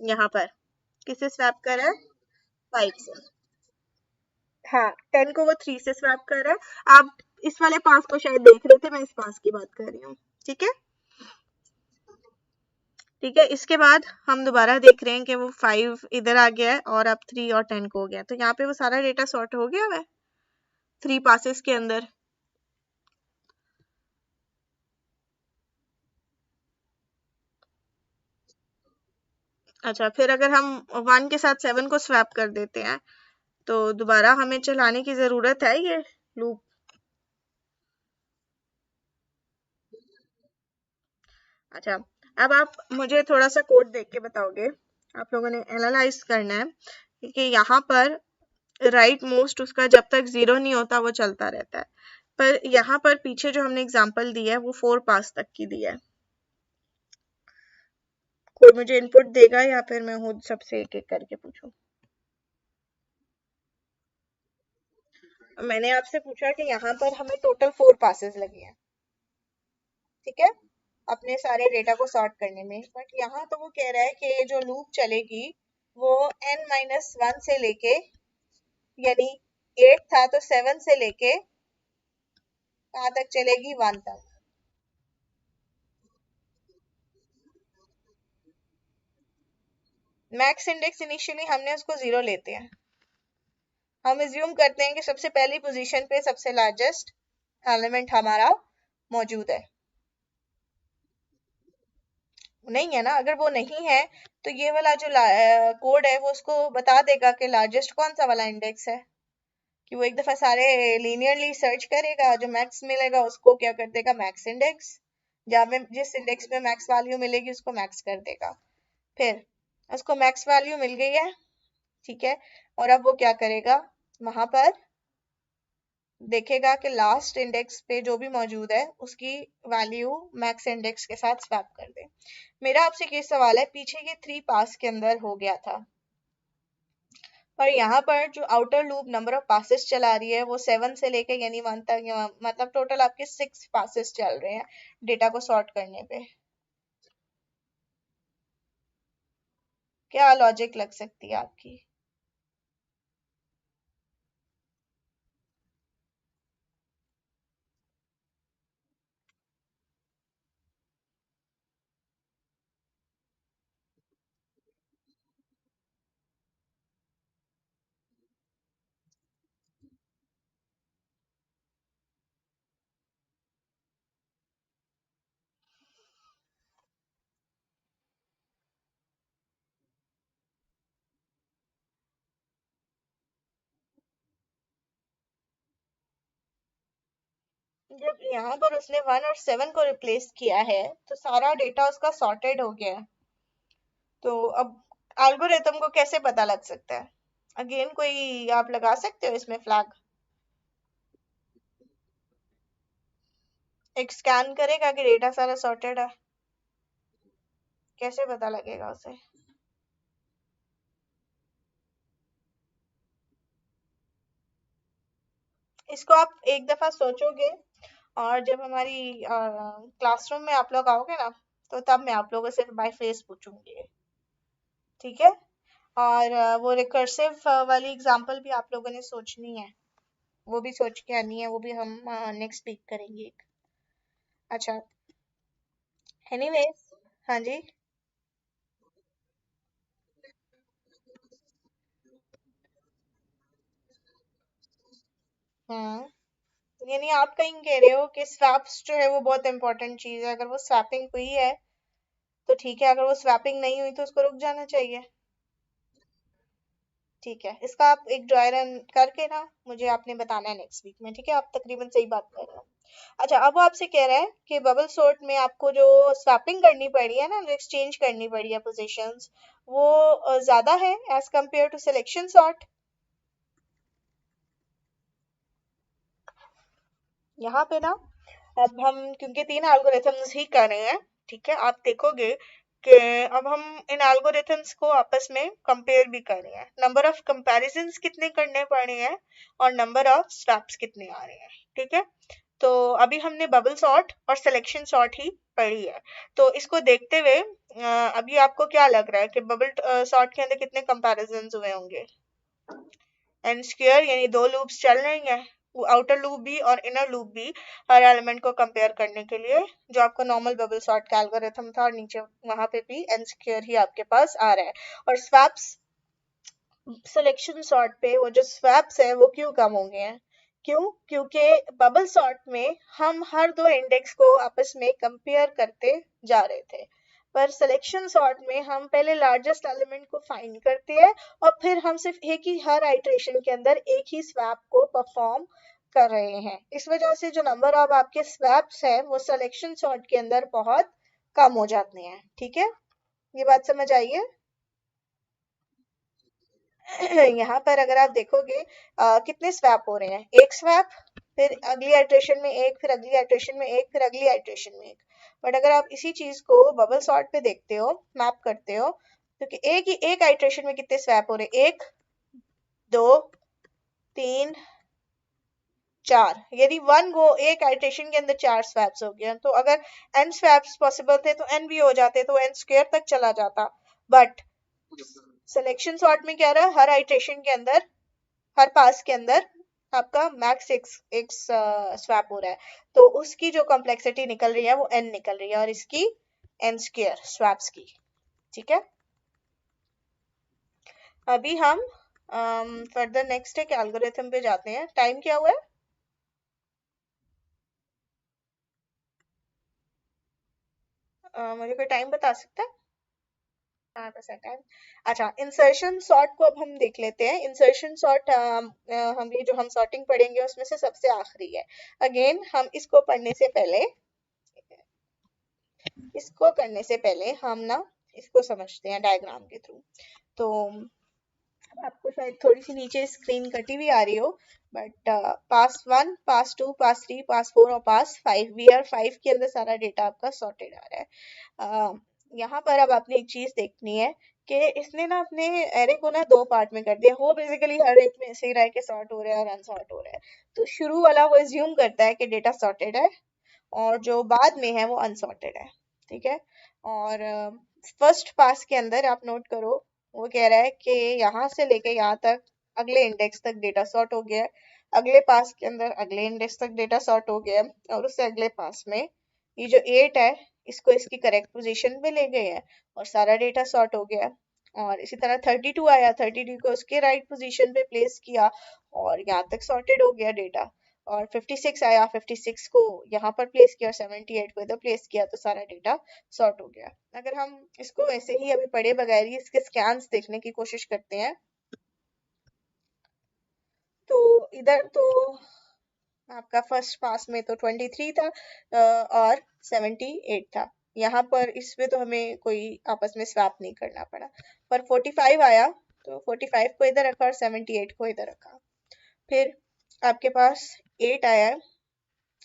यहाँ पर किससे स्वैप कर रहा है, 5 से। हाँ, 10 को वो 3 से स्वैप कर रहा है। आप इस वाले पास को शायद देख रहे थे, मैं इस पास की बात कर रही हूँ। ठीक है, ठीक है, इसके बाद हम दोबारा देख रहे हैं कि वो 5 इधर आ गया है और अब 3 और 10 को हो गया, तो यहाँ पे वो सारा डेटा सॉर्ट हो गया है 3 पासेस के अंदर। अच्छा, फिर अगर हम 1 के साथ 7 को स्वैप कर देते हैं तो दोबारा हमें चलाने की जरूरत है ये लूप। अच्छा, अब आप मुझे थोड़ा सा कोड देख के बताओगे, आप लोगों ने एनालाइज करना है कि यहाँ पर राइट मोस्ट उसका जब तक 0 नहीं होता वो चलता रहता है, पर यहाँ पर पीछे जो हमने एग्जांपल दी है वो 4 पास तक की दी है। कोई मुझे इनपुट देगा या फिर मैं खुद सबसे एक एक करके पूछूं? मैंने आपसे पूछा कि यहाँ पर हमें टोटल 4 पासेस लगे हैं, ठीक है, अपने सारे डेटा को सॉर्ट करने में, बट यहाँ तो वो कह रहा है कि जो लूप चलेगी वो n-1 से लेके, यानी 8 था तो 7 से लेके कहाँ तक चलेगी, 1 तक। मैक्स इंडेक्स इनिशियली हमने उसको 0 लेते हैं, हम एज्यूम करते हैं कि सबसे पहली पोजीशन पे सबसे लार्जेस्ट एलिमेंट हमारा मौजूद है। नहीं है ना, अगर वो नहीं है तो ये वाला जो कोड है वो उसको बता देगा कि लार्जेस्ट कौन सा वाला इंडेक्स है, कि वो एक दफा सारे लीनियरली सर्च करेगा, जो मैक्स मिलेगा उसको क्या कर देगा मैक्स इंडेक्स, जहाँ में जिस इंडेक्स में मैक्स वैल्यू मिलेगी उसको मैक्स कर देगा। फिर उसको मैक्स वैल्यू मिल गई है, ठीक है, और अब वो क्या करेगा, वहां पर देखेगा कि लास्ट इंडेक्स पे जो भी मौजूद है उसकी वैल्यू मैक्स इंडेक्स के साथ स्वैप कर दे। मेरा आपसे ये सवाल है, पीछे ये 3 पास के अंदर हो गया था, पर यहाँ पर जो outer loop number of passes चला रही है वो 7 से लेके यानी 1 तक, मतलब टोटल आपके 6 पासेस चल रहे हैं डेटा को सॉर्ट करने पे। क्या लॉजिक लग सकती है आपकी? जब यहाँ पर उसने 1 और 7 को रिप्लेस किया है तो सारा डेटा उसका सॉर्टेड हो गया है। तो अब एल्गोरिथम को कैसे पता लग सकता है? अगेन कोई आप लगा सकते हो इसमें फ्लैग? एक स्कैन करेगा कि डेटा सारा सॉर्टेड है, कैसे पता लगेगा उसे? इसको आप एक दफा सोचोगे, और जब हमारी क्लासरूम में आप लोग आओगे ना, तो तब मैं आप लोगों से बाय फेस पूछूंगी। ठीक है? और वो रिकर्सिव वाली एग्जांपल भी आप लोगों ने सोचनी है, वो भी सोच के आनी है, वो भी हम नेक्स्ट वीक करेंगे। अच्छा, एनीवेज। हाँ जी। हाँ, यानी आप कहीं कह रहे हो कि स्वैप्स जो है वो बहुत इंपॉर्टेंट चीज है, अगर वो स्वैपिंग हुई है तो ठीक है, अगर वो स्वैपिंग नहीं हुई तो उसको रुक जाना चाहिए। ठीक है, इसका आप एक ड्राई रन करके ना मुझे आपने बताना है नेक्स्ट वीक में। ठीक है, आप तकरीबन सही बात कर रहे हो। अच्छा, अब वो आपसे कह रहा है कि बबल सॉर्ट में आपको जो स्वैपिंग करनी पड़ी है ना, जो एक्सचेंज करनी पड़ी है पोजीशंस, वो ज्यादा है as compare to selection sort. यहाँ पे ना, अब हम क्योंकि 3 एल्गोरिथम्स ही कर रहे हैं, ठीक है, आप देखोगे कि अब हम इन एल्गोरिथम्स को आपस में कंपेयर भी कर रहे हैं, नंबर ऑफ कंपैरिजंस कितने करने पड़े हैं और नंबर ऑफ स्वैप्स कितने आ रहे हैं। ठीक है, तो अभी हमने बबल सॉर्ट और सिलेक्शन सॉर्ट ही पढ़ी है। तो इसको देखते हुए अभी आपको क्या लग रहा है कि बबल सॉर्ट के अंदर कितने कंपैरिजंस हुए होंगे? एंड स्क्वायर, यानी दो लूप्स चल रही हैं, आउटर लूप भी और इनर लूप भी, हर एलिमेंट को कंपेयर करने के लिए, जो आपका नॉर्मल बबल सॉर्ट का एल्गोरिथम था, और नीचे वहां पे भी एन स्क्वायर ही आपके पास आ रहा है। और स्वैप्स सिलेक्शन सॉर्ट पे वो जो स्वैप्स है वो क्यों कम हो गए हैं? क्यों? क्योंकि बबल सॉर्ट में हम हर दो इंडेक्स को आपस में कंपेयर करते जा रहे थे, पर सिलेक्शन सॉर्ट में हम पहले लार्जेस्ट एलिमेंट को फाइंड करते हैं और फिर हम सिर्फ एक ही, हर आइटरेशन के अंदर एक ही स्वैप को परफॉर्म कर रहे हैं। इस वजह से जो नंबर ऑफ आपके स्वैप्स है वो सिलेक्शन सॉर्ट के अंदर बहुत कम हो जाते हैं। ठीक है, ये बात समझ आई है? यहाँ पर अगर आप देखोगे कितने स्वैप हो रहे हैं, एक स्वैप, फिर अगली आइट्रेशन में एक, फिर अगली आइट्रेशन में एक, फिर अगली आइट्रेशन में एक। बट अगर आप इसी चीज को बबल सॉर्ट पे देखते हो, मैप करते हो, क्योंकि एक ही एक आइट्रेशन में कितने स्वैप हो रहे हैं? एक, दो, तीन, चार, यानी वन गो एक आइट्रेशन के अंदर 4 स्वैप्स हो गए। तो अगर एन स्वैप्स पॉसिबल थे तो एन भी हो जाते, तो एन स्क्वायर तक चला जाता। बट सिलेक्शन सॉर्ट में क्या रहा, हर आइट्रेशन के अंदर, हर पास के अंदर आपका मैक्स एक एक स्वैप हो रहा है, तो उसकी जो कॉम्प्लेक्सिटी निकल रही है वो एन निकल रही है, और इसकी एन स्क्वायर स्वैप्स की। ठीक है, अभी हम फर्दर नेक्स्ट एक एल्गोरिथम पे जाते हैं। टाइम क्या हुआ है? मुझे कोई टाइम बता सकता है? 5% टाइम। अच्छा, इंसर्शन सॉर्ट को अब हम देख लेते हैं। इंसर्शन सॉर्ट हम ये जो हम सॉर्टिंग पढ़ेंगे उसमें से सबसे आखिरी है। अगेन हम इसको पढ़ने से पहले, इसको करने से पहले हम ना इसको समझते हैं डायग्राम के थ्रू। तो आपको शायद थोड़ी सी नीचे स्क्रीन कटी हुई आ रही हो, बट पास 1, पास 2, पास 3, पास 4 और पास 5, वी आर 5 के अंदर सारा डेटा आपका सॉर्टेड आ रहा है। यहाँ पर अब आपने एक चीज देखनी है कि इसने ना अपने एरे को ना दो पार्ट में कर दिया। हो बेसिकली हर एक में ऐसे ही रहा है कि सॉर्ट हो रहा है और अनसॉर्ट हो रहा है। तो शुरू वाला वो एज्यूम करता है कि डेटा सॉर्टेड है, और जो बाद में है वो अनसॉर्टेड है। ठीक है, और फर्स्ट पास के अंदर आप नोट करो, वो कह रहा है कि यहाँ से लेके यहाँ तक अगले इंडेक्स तक डेटा सॉर्ट हो गया है, अगले पास के अंदर अगले इंडेक्स तक डेटा सॉर्ट हो गया है, और उससे अगले पास में ये जो 8 है इसको इसकी करेक्ट पोजीशन पे ले गए हैं और सारा डेटा सॉर्ट हो गया है। और इसी तरह 32 आया, 32 को उसके राइट पोजीशन पे प्लेस किया और यहाँ तक सॉर्टेड हो गया डेटा। और 56 आया, 56 को यहाँ पर प्लेस किया और 78 को इधर प्लेस किया, तो सारा डेटा सॉर्ट हो गया। अगर हम इसको ऐसे ही अभी पढ़े बगैर ही इसके स्कैन्स देखने की कोशिश करते हैं, तो इधर तो आपका फर्स्ट पास में तो 23 था और 78 था। यहाँ पर इसमें तो हमें कोई आपस में स्वैप नहीं करना पड़ा, पर 45 आया तो 45 को इधर रखा और 78 को इधर रखा। फिर आपके पास 8 आया है,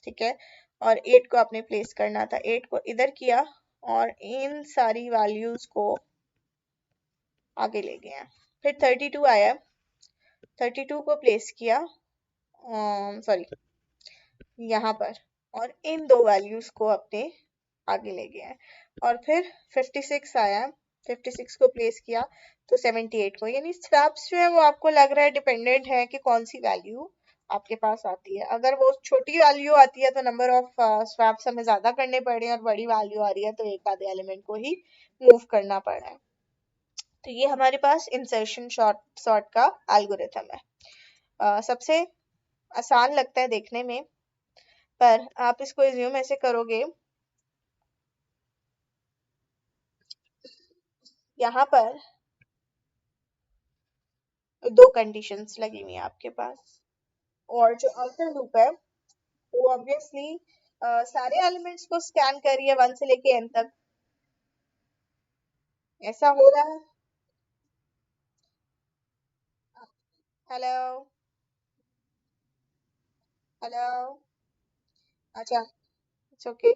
ठीक है, और 8 को आपने प्लेस करना था, 8 को इधर किया और इन सारी वैल्यूज को आगे ले गया। फिर 32 आया, 32 को प्लेस किया सॉरी यहाँ पर, और इन दो वैल्यूज को अपने आगे ले गया है। और फिर 56 आया, 56 को प्लेस किया तो 78 को, यानी स्वैप्स जो है वो आपको लग रहा है डिपेंडेंट है कि कौन सी वैल्यू आपके पास आती है। अगर वो छोटी वैल्यू आती है तो नंबर ऑफ स्वैप्स हमें ज्यादा करने पड़े, और बड़ी वैल्यू आ रही है तो एक आधे एलिमेंट को ही मूव करना पड़ा है। तो ये हमारे पास इंसर्शन सॉर्ट का एल्गोरिथम है। सबसे आसान लगता है देखने में, पर आप इसको एज्यूम ऐसे करोगे, यहाँ पर दो कंडीशंस लगी हुई है आपके पास, और जो आउटर लूप है वो ऑब्वियसली सारे एलिमेंट्स को स्कैन कर रही है 1 से लेके n तक। ऐसा हो रहा है। Hello, hello. अच्छा, इट्स ओके।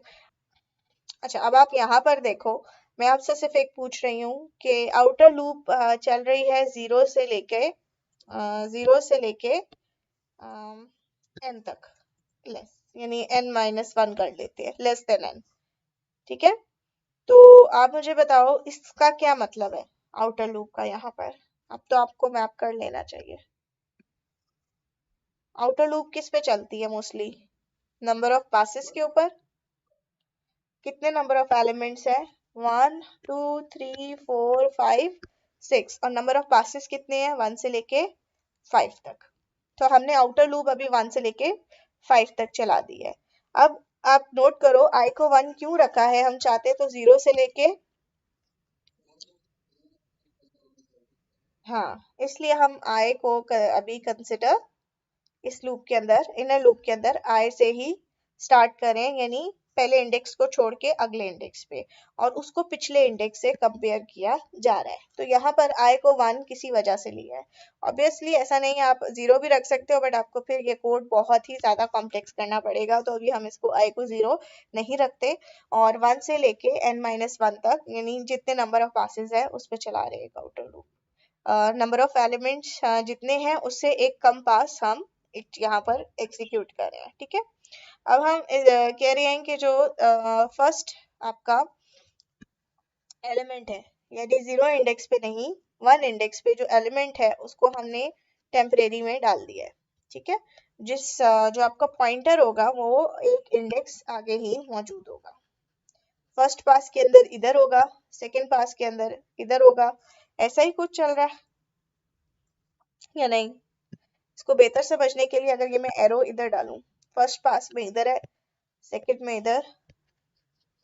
अच्छा, अब आप यहाँ पर देखो, मैं आपसे सिर्फ एक पूछ रही हूँ कि आउटर लूप चल रही है जीरो से लेके n तक, लेस यानी n-1 कर लेते हैं, लेस देन n, ठीक है। तो आप मुझे बताओ इसका क्या मतलब है आउटर लूप का यहाँ पर। अब तो आपको मैप कर लेना चाहिए। आउटर लूप किस पे चलती है मोस्टली? नंबर ऑफ पासेस के ऊपर। कितने नंबर ऑफ एलिमेंट्स है? 1 2 3 4 5 6, और नंबर ऑफ पासेस कितने हैं? 1 से लेके 5 तक। तो हमने आउटर लूप अभी 1 से लेके 5 तक चला दी है। अब आप नोट करो आई को 1 क्यों रखा है, हम चाहते तो 0 से लेके, हाँ, इसलिए हम आई को अभी कंसिडर इस लूप के अंदर, इनर लूप के अंदर आई से ही स्टार्ट करें, यानी पहले इंडेक्स को छोड़ के अगले इंडेक्स पे, और उसको पिछले इंडेक्स से कंपेयर किया जा रहा है। तो यहाँ पर आई को 1 किसी वजह से लिया है। ऑब्वियसली ऐसा नहीं है, आप 0 भी रख सकते हो, बट आपको फिर ये कोड बहुत ही ज्यादा कॉम्प्लेक्स करना पड़ेगा, तो अभी हम इसको आई को 0 नहीं रखते, और 1 से लेके n-1 तक, यानी जितने नंबर ऑफ पासेस है उस पर चला रहे outer loop. Number of elements जितने हैं उससे एक कम पास हम यहाँ पर एग्जीक्यूट कर रहे हैं, ठीक है। अब हम कह रहे हैं कि जो फर्स्ट आपका एलिमेंट है, यानी 0 इंडेक्स पे नहीं, 1 इंडेक्स पे जो एलिमेंट है उसको हमने टेम्परेरी में डाल दिया है, ठीक है। जो आपका पॉइंटर होगा वो एक इंडेक्स आगे ही मौजूद होगा। फर्स्ट पास के अंदर इधर होगा, सेकेंड पास के अंदर इधर होगा। ऐसा ही कुछ चल रहा है या नहीं? इसको बेहतर समझने के लिए अगर ये मैं एरो इधर डालूं, फर्स्ट पास में इधर है, सेकंड में इधर,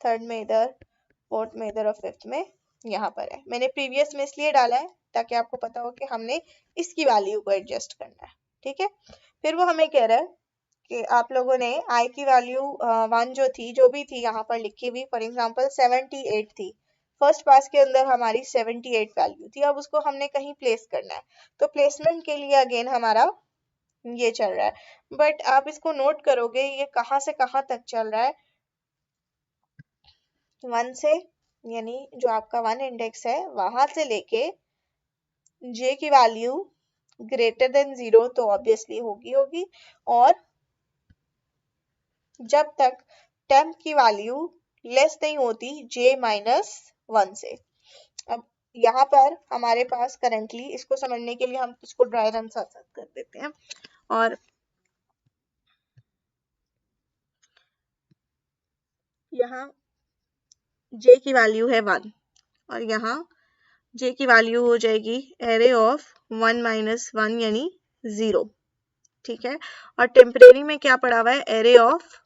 थर्ड में इधर, फोर्थ में इधर, और फिफ्थ में यहाँ पर है। मैंने प्रीवियस में इसलिए डाला है ताकि आपको पता हो कि हमने इसकी वैल्यू को एडजस्ट करना है, ठीक है। फिर वो हमें कह रहा है कि आप लोगों ने आई की वैल्यू 1 जो थी, जो भी थी यहाँ पर लिखी हुई, फॉर एग्जाम्पल 78 थी, फर्स्ट पास के अंदर हमारी 78 वैल्यू थी, अब उसको हमने कहीं प्लेस करना है, तो प्लेसमेंट के लिए अगेन हमारा ये चल रहा है। बट आप इसको नोट करोगे ये कहाँ से कहाँ तक चल रहा है, 1 से, यानी जो आपका 1 इंडेक्स है वहां से लेके जे की वैल्यू ग्रेटर देन 0 तो ऑब्वियसली होगी, और जब तक टेम्प की वैल्यू लेस नहीं होती j-1 से। अब यहाँ पर हमारे पास करंटली, इसको समझने के लिए हम इसको ड्राई रन साथ साथ कर देते हैं, और यहाँ j की वैल्यू है 1, और यहाँ j की वैल्यू हो जाएगी एरे ऑफ 1-1 यानी 0, ठीक है। और टेम्परेरी में क्या पड़ा हुआ है? Array of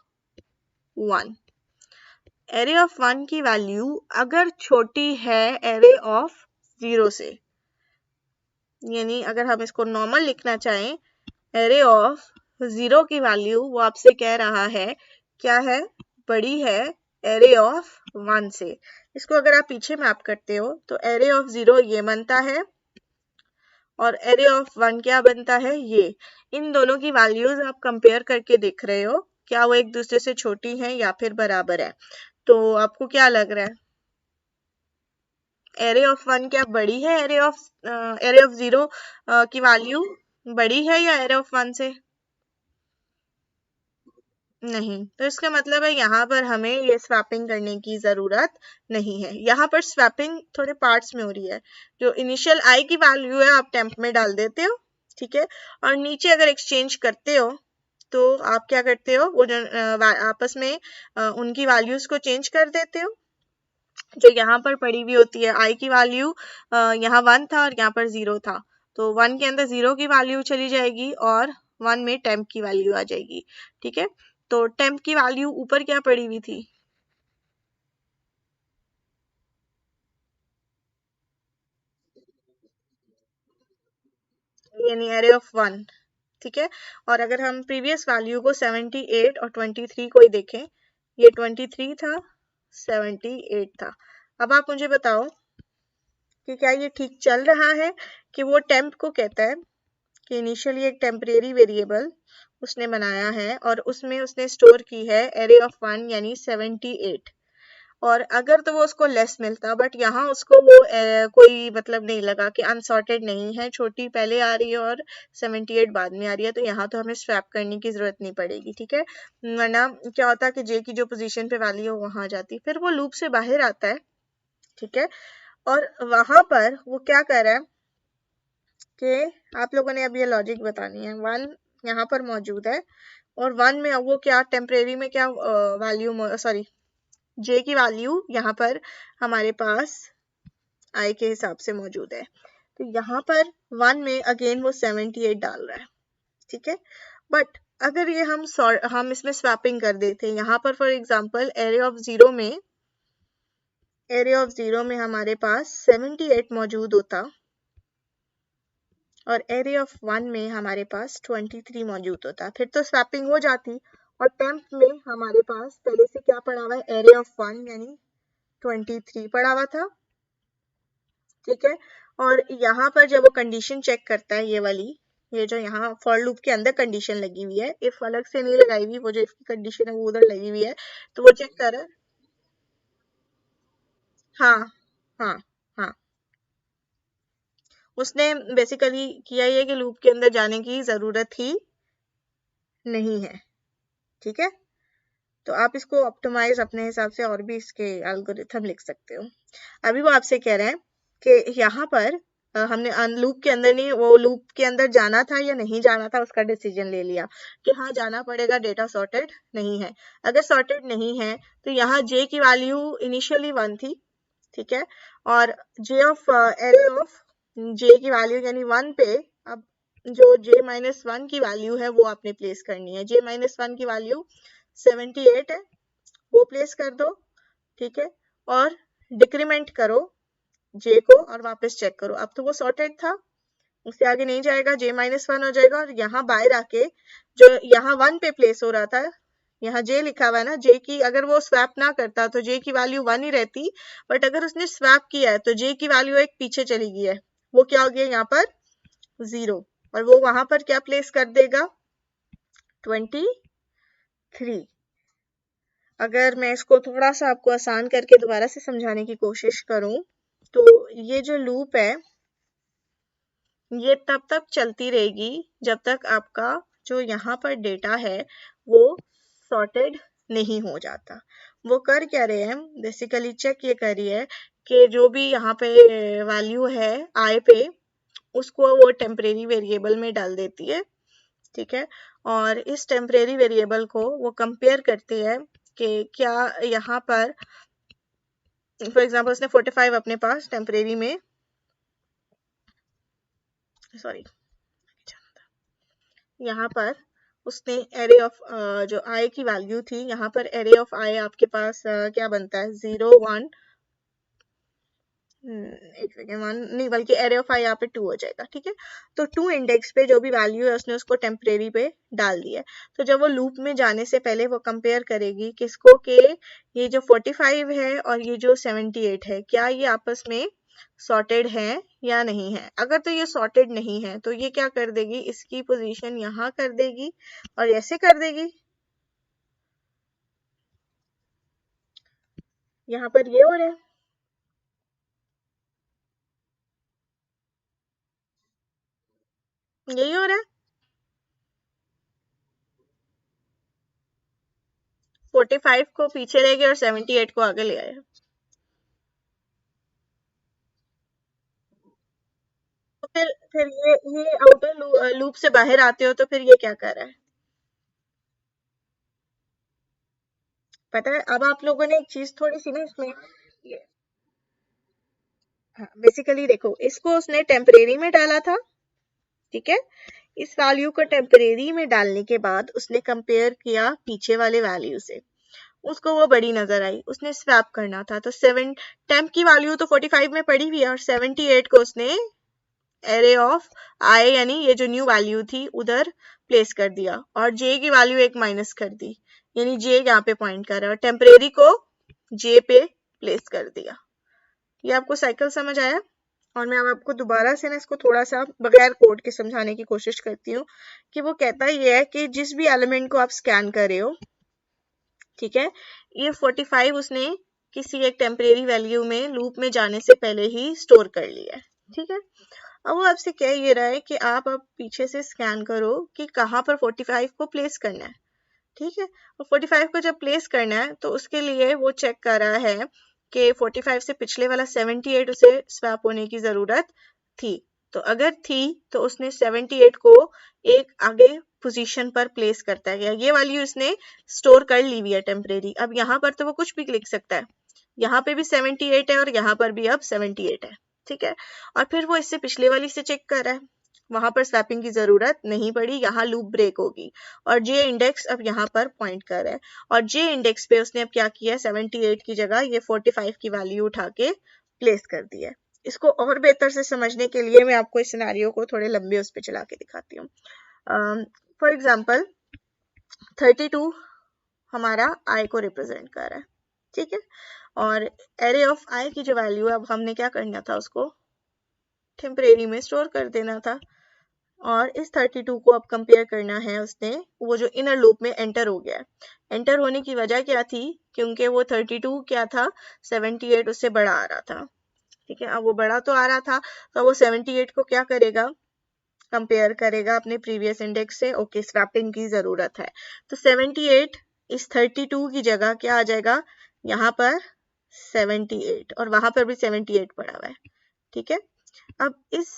1। एरे ऑफ 1 की वैल्यू अगर छोटी है एरे ऑफ 0 से, यानी अगर हम इसको नॉर्मल लिखना चाहें, एरे ऑफ जीरो की वैल्यू वो आपसे कह रहा है क्या है, बड़ी है एरे ऑफ 1 से। इसको अगर आप पीछे मैप करते हो तो एरे ऑफ 0 ये बनता है और एरे ऑफ 1 क्या बनता है, ये। इन दोनों की वैल्यूज आप कंपेयर करके देख रहे हो क्या वो एक दूसरे से छोटी हैं या फिर बराबर है। तो आपको क्या लग रहा है, एरे ऑफ 1 क्या बड़ी है एरे ऑफ 0 की वैल्यू बड़ी है या एरे ऑफ 1 से? नहीं। तो इसका मतलब है यहाँ पर हमें ये स्वैपिंग करने की जरूरत नहीं है। यहाँ पर स्वैपिंग थोड़े पार्ट्स में हो रही है। जो इनिशियल आई की वैल्यू है आप टेम्प में डाल देते हो, ठीक है, और नीचे अगर एक्सचेंज करते हो तो आप क्या करते हो, वो जो आपस में उनकी वैल्यूज को चेंज कर देते हो। जो यहाँ पर पड़ी हुई होती है आई की वैल्यू यहाँ 1 था और यहाँ पर 0 था, तो 1 के अंदर 0 की वैल्यू चली जाएगी और 1 में टेम्प की वैल्यू आ जाएगी, ठीक है। तो टेम्प की वैल्यू ऊपर क्या पड़ी हुई थी, यानी एरे ऑफ 1, ठीक है। और अगर हम प्रीवियस वैल्यू को 78 और 23 को ही देखें, ये 23 था, 78 था। अब आप मुझे बताओ कि क्या ये ठीक चल रहा है कि वो टेम्प को कहता है कि इनिशियली एक टेम्परेरी वेरिएबल उसने बनाया है और उसमें उसने स्टोर की है एरे ऑफ 1 यानी 78, और अगर तो वो उसको लेस मिलता, बट यहाँ उसको वो कोई मतलब नहीं लगा कि अनसॉर्टेड नहीं है, छोटी पहले आ रही है और 78 बाद में आ रही है, तो यहाँ तो हमें स्वैप करने की जरूरत नहीं पड़ेगी, ठीक है। वरना क्या होता है कि जे की जो पोजीशन पे वैल्यू है वहां आ जाती, फिर वो लूप से बाहर आता है, ठीक है। और वहां पर वो क्या कर रहा है कि आप लोगों ने अब ये लॉजिक बतानी है, 1 यहाँ पर मौजूद है और 1 में अब वो क्या टेम्परेरी में क्या वैल्यू, सॉरी जे की वैल्यू यहाँ पर हमारे पास आई के हिसाब से मौजूद है, तो यहाँ पर 1 में अगेन वो 78 डाल रहा है, ठीक है। बट अगर ये हम इसमें स्वैपिंग कर देते, यहाँ पर फॉर एग्जांपल एरे ऑफ 0 में हमारे पास 78 मौजूद होता और एरे ऑफ 1 में हमारे पास 23 मौजूद होता, फिर तो स्वैपिंग हो जाती। और टेम्प में हमारे पास पहले से क्या पड़ा हुआ है, एरे ऑफ 1 यानी 23 पड़ा हुआ था, ठीक है। और यहाँ पर जब वो कंडीशन चेक करता है, ये वाली, ये जो यहाँ फॉर लूप के अंदर कंडीशन लगी हुई है, इफ अलग से नहीं लगाई हुई, वो जो इसकी कंडीशन है वो उधर लगी हुई है, तो वो चेक कर रहा है। हाँ हाँ हाँ, उसने बेसिकली किया ये कि लूप के अंदर जाने की जरूरत ही नहीं है, ठीक है। तो आप इसको ऑप्टिमाइज अपने हिसाब से और भी इसके एल्गोरिथम लिख सकते हो। अभी वो आपसे कह रहे हैं कि यहाँ पर हमने लूप के अंदर नहीं, वो लूप के अंदर जाना था या नहीं जाना था उसका डिसीजन ले लिया कि हाँ जाना पड़ेगा, डेटा सॉर्टेड नहीं है। अगर सॉर्टेड नहीं है तो यहाँ जे की वैल्यू इनिशियली 1 थी, ठीक है, और जे ऑफ एरे ऑफ जे की वैल्यू यानी 1 पे अब जो जे माइनस 1 की वैल्यू है वो आपने प्लेस करनी है। जे माइनस 1 की वैल्यू 78 है, वो प्लेस कर दो, ठीक है, और डिक्रीमेंट करो जे को और वापस चेक करो। अब तो वो सॉर्टेड था, उससे आगे नहीं जाएगा, जे माइनस 1 हो जाएगा, और यहाँ बाहर आके जो यहाँ 1 पे प्लेस हो रहा था, यहाँ जे लिखा हुआ है ना, जे की अगर वो स्वैप ना करता तो जे की वैल्यू 1 ही रहती, बट अगर उसने स्वैप किया है तो जे की वैल्यू एक पीछे चली गई है, वो क्या हो गया यहाँ पर 0, और वो वहां पर क्या प्लेस कर देगा 23। अगर मैं इसको थोड़ा सा आपको आसान करके दोबारा से समझाने की कोशिश करूं तो ये जो लूप है ये तब तक चलती रहेगी जब तक आपका जो यहाँ पर डेटा है वो सॉर्टेड नहीं हो जाता। वो कर क्या रहे हैं, बेसिकली चेक ये कर रही है कि जो भी यहाँ पे वैल्यू है आई पे उसको वो टेम्परेरी वेरिएबल में डाल देती है, ठीक है। और इस टेम्परेरी वेरिएबल को वो कंपेयर करती है कि क्या यहाँ पर फॉर एग्जांपल उसने 45 अपने पास टेम्परेरी में, सॉरी, यहाँ पर उसने एरे ऑफ जो आई की वैल्यू थी, यहाँ पर एरे ऑफ आई आपके पास क्या बनता है 0 1 एक सेकेंड, वन नहीं बल्कि एरे ऑफ आई यहाँ पे 2 हो जाएगा, ठीक है। तो 2 इंडेक्स पे जो भी वैल्यू है उसने उसको टेम्परेरी पे डाल दिया है। तो जब वो लूप में जाने से पहले वो कंपेयर करेगी किसको, के ये जो 45 है और ये जो 78 है, क्या ये आपस में सॉर्टेड है या नहीं है। अगर तो ये सॉर्टेड नहीं है तो ये क्या कर देगी, इसकी पोजीशन यहाँ कर देगी और ऐसे कर देगी, यहाँ पर ये हो रहा है, यही हो रहा है। 45 को पीछे ले गए और 78 को आगे ले आए। तो फिर ये आउटर लूप से बाहर आते हो तो फिर ये क्या कर रहा है, पता है। अब आप लोगों ने एक चीज थोड़ी सी ना इसमें हाँ, बेसिकली देखो, इसको उसने टेम्परेरी में डाला था, ठीक है। इस वैल्यू को टेम्परेरी में डालने के बाद उसने कंपेयर किया पीछे वाले वैल्यू से, उसको वो बड़ी नजर आई, उसने स्वैप करना था। तो 7 टेम्प की वैल्यू तो 45 में पड़ी हुई है और 78 को उसने एरे ऑफ आई यानी ये जो न्यू वैल्यू थी उधर प्लेस कर दिया और जे की वैल्यू एक माइनस कर दी, यानी जे यहाँ पे पॉइंट कर रहा है और टेम्परेरी को जे पे प्लेस कर दिया। ये आपको साइकिल समझ आया। और मैं अब आपको दोबारा से ना इसको थोड़ा सा बगैर कोड के समझाने की कोशिश करती हूँ कि वो कहता ये है कि जिस भी एलिमेंट को आप स्कैन कर रहे हो, ठीक है, ये 45 उसने किसी एक टेम्परेरी वैल्यू में लूप में जाने से पहले ही स्टोर कर लिया है, ठीक है। अब वो आपसे कह ये रहा है कि आप अब पीछे से स्कैन करो कि कहाँ पर 45 को प्लेस करना है, ठीक है। और 45 को जब प्लेस करना है तो उसके लिए वो चेक कर रहा है कि 45 से पिछले वाला 78 उसे स्वैप होने की जरूरत थी। तो अगर थी तो उसने 78 को एक आगे पोजीशन पर प्लेस करता गया, ये वाली उसने स्टोर कर ली हुई है टेम्परेरी। अब यहाँ पर तो वो कुछ भी लिख सकता है, यहाँ पे भी 78 है और यहाँ पर भी अब 78 है, ठीक है। और फिर वो इससे पिछले वाली से चेक कर रहा है, वहां पर स्वैपिंग की जरूरत नहीं पड़ी, यहाँ लूप ब्रेक होगी और जे इंडेक्स अब यहाँ पर पॉइंट कर रहा है और जे इंडेक्स पे उसने अब क्या किया, 78 की जगह ये 45 की वैल्यू उठा के प्लेस कर दी है। इसको और बेहतर से समझने के लिए मैं आपको इस सिनेरियो को थोड़े लंबे उस पर चला के दिखाती हूँ। फॉर एग्जाम्पल 32 हमारा आई को रिप्रेजेंट कर रहा है, ठीक है। और एरे ऑफ आई की जो वैल्यू है अब हमने क्या करना था, उसको टेम्परेरी में स्टोर कर देना था। और इस 32 को अब कंपेयर करना है उसने, वो जो इनर लूप में एंटर हो गया है। एंटर होने की वजह क्या थी, क्योंकि वो 32 क्या था, 78 उससे बड़ा आ रहा था, ठीक है। अब वो बड़ा तो आ रहा था तो वो 78 को क्या करेगा, कंपेयर करेगा अपने प्रीवियस इंडेक्स से। ओके, स्वैपिंग की जरूरत है तो 78 इस 32 की जगह क्या आ जाएगा, यहाँ पर 78 और वहां पर भी 78 पड़ा हुआ है, ठीक है। अब इस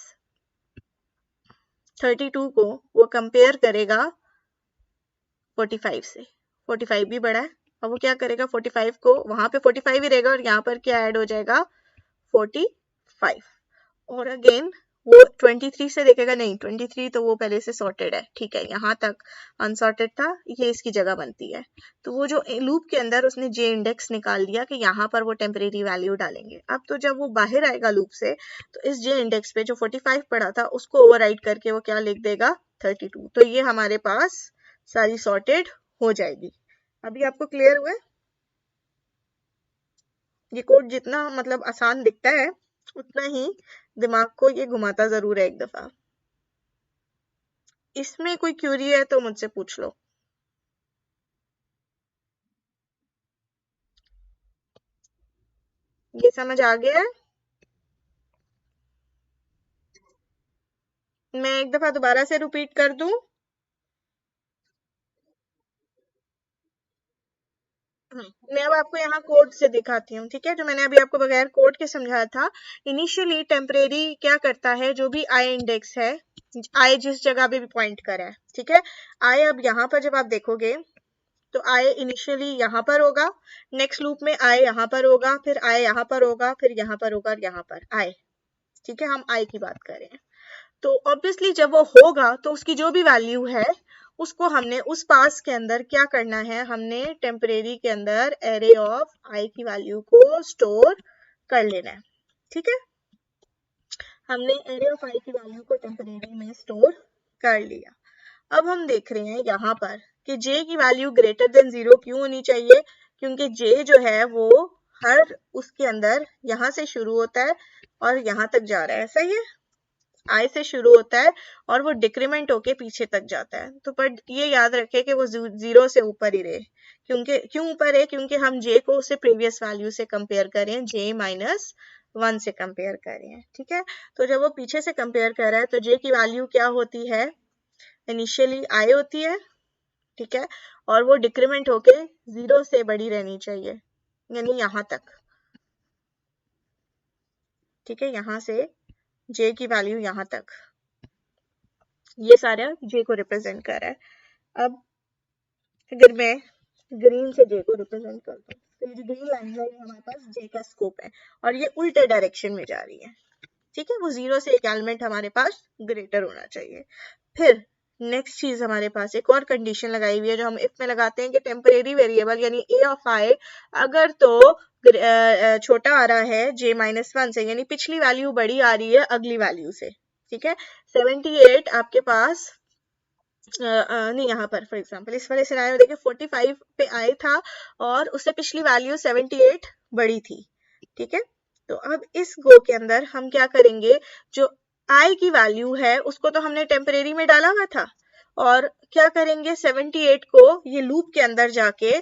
32 को वो कंपेयर करेगा 45 से, 45 भी बड़ा है। अब वो क्या करेगा, 45 को वहां पे 45 ही रहेगा और यहाँ पर क्या ऐड हो जाएगा, 45। और अगेन वो 23 से देखेगा, नहीं 23 तो वो पहले से सॉर्टेड है, ठीक है, यहाँ तक अनसॉर्टेड था, ये इसकी जगह बनती है। तो वो जो लूप के अंदर उसने जे इंडेक्स निकाल दिया कि यहाँ पर वो टेम्परेरी वैल्यू डालेंगे। अब तो जब वो बाहर आएगा लूप से तो इस जे इंडेक्स पे जो 45 पड़ा था उसको ओवरराइड करके वो क्या लिख देगा, 32। तो ये हमारे पास सारी सॉर्टेड हो जाएगी। अभी आपको क्लियर हुआ है। ये कोड जितना मतलब आसान दिखता है उतना ही दिमाग को ये घुमाता जरूर है एक दफा। इसमें कोई क्यूरी है तो मुझसे पूछ लो। ये समझ आ गया है। मैं एक दफा दोबारा से रिपीट कर दूं। मैं अब आपको यहाँ कोड से दिखाती हूँ, ठीक है। जो मैंने अभी आपको बगैर कोड के समझाया था, इनिशियली टेम्परेरी क्या करता है, जो भी आई इंडेक्स है, आई जिस जगह पे भी पॉइंट करा है, ठीक है। आई अब यहाँ पर जब आप देखोगे तो आई इनिशियली यहाँ पर होगा, नेक्स्ट लूप में आई यहाँ पर होगा, फिर आई यहाँ पर होगा, फिर यहाँ पर होगा और यहाँ पर आई, ठीक है। हम आई की बात कर रहे हैं। तो ऑब्वियसली जब वो होगा तो उसकी जो भी वैल्यू है उसको हमने उस पास के अंदर क्या करना है, हमने टेम्परेरी के अंदर एरे ऑफ आई की वैल्यू को स्टोर कर लेना है, ठीक है, हमने एरे ऑफ आई की वैल्यू को टेम्परेरी में स्टोर कर लिया। अब हम देख रहे हैं यहाँ पर कि j की वैल्यू ग्रेटर देन 0 क्यों होनी चाहिए, क्योंकि j जो है वो हर उसके अंदर यहाँ से शुरू होता है और यहाँ तक जा रहा है, सही है, i से शुरू होता है और वो डिक्रीमेंट होके पीछे तक जाता है। तो पर ये याद रखे कि वो 0 से ऊपर ही रहे, क्यों ऊपर है, क्योंकि हम j को उससे प्रीवियस वैल्यू से कंपेयर करें, j माइनस 1 से कंपेयर करें, ठीक है। तो जब वो पीछे से कंपेयर कर रहा है तो j की वैल्यू क्या होती है, इनिशियली i होती है, ठीक है, और वो डिक्रीमेंट होके 0 से बड़ी रहनी चाहिए, यानी यहाँ तक, ठीक है, यहाँ से j की वैल्यू यहाँ तक, ये सारा j को रिप्रेजेंट कर रहा है। अब अगर मैं ग्रीन से j को रिप्रेजेंट करता हूँ तो ये जो ग्रीन लाइन है ये हमारे पास j का स्कोप है और ये उल्टे डायरेक्शन में जा रही है, ठीक है, वो 0 से एक एलिमेंट हमारे पास ग्रेटर होना चाहिए। फिर नेक्स्ट चीज हमारे पास एक और कंडीशन लगाई हुई है जो हम इफ में लगाते हैं कि टेम्परेरी वेरिएबल यानी a ऑफ i अगर तो छोटा आ रहा है j माइनस 1 से, यानी पिछली वैल्यू बड़ी आ रही है अगली वैल्यू से, ठीक है, 78 आपके पास नहीं, यहाँ पर फॉर एग्जांपल इस वाले सिनारियो में देखिए 45 पे आई था और उससे पिछली वैल्यू 78 बड़ी थी, ठीक है। तो अब इस गो के अंदर हम क्या करेंगे, जो आई की वैल्यू है उसको तो हमने टेम्परेरी में डाला हुआ था और क्या करेंगे 78 को ये लूप के अंदर जाके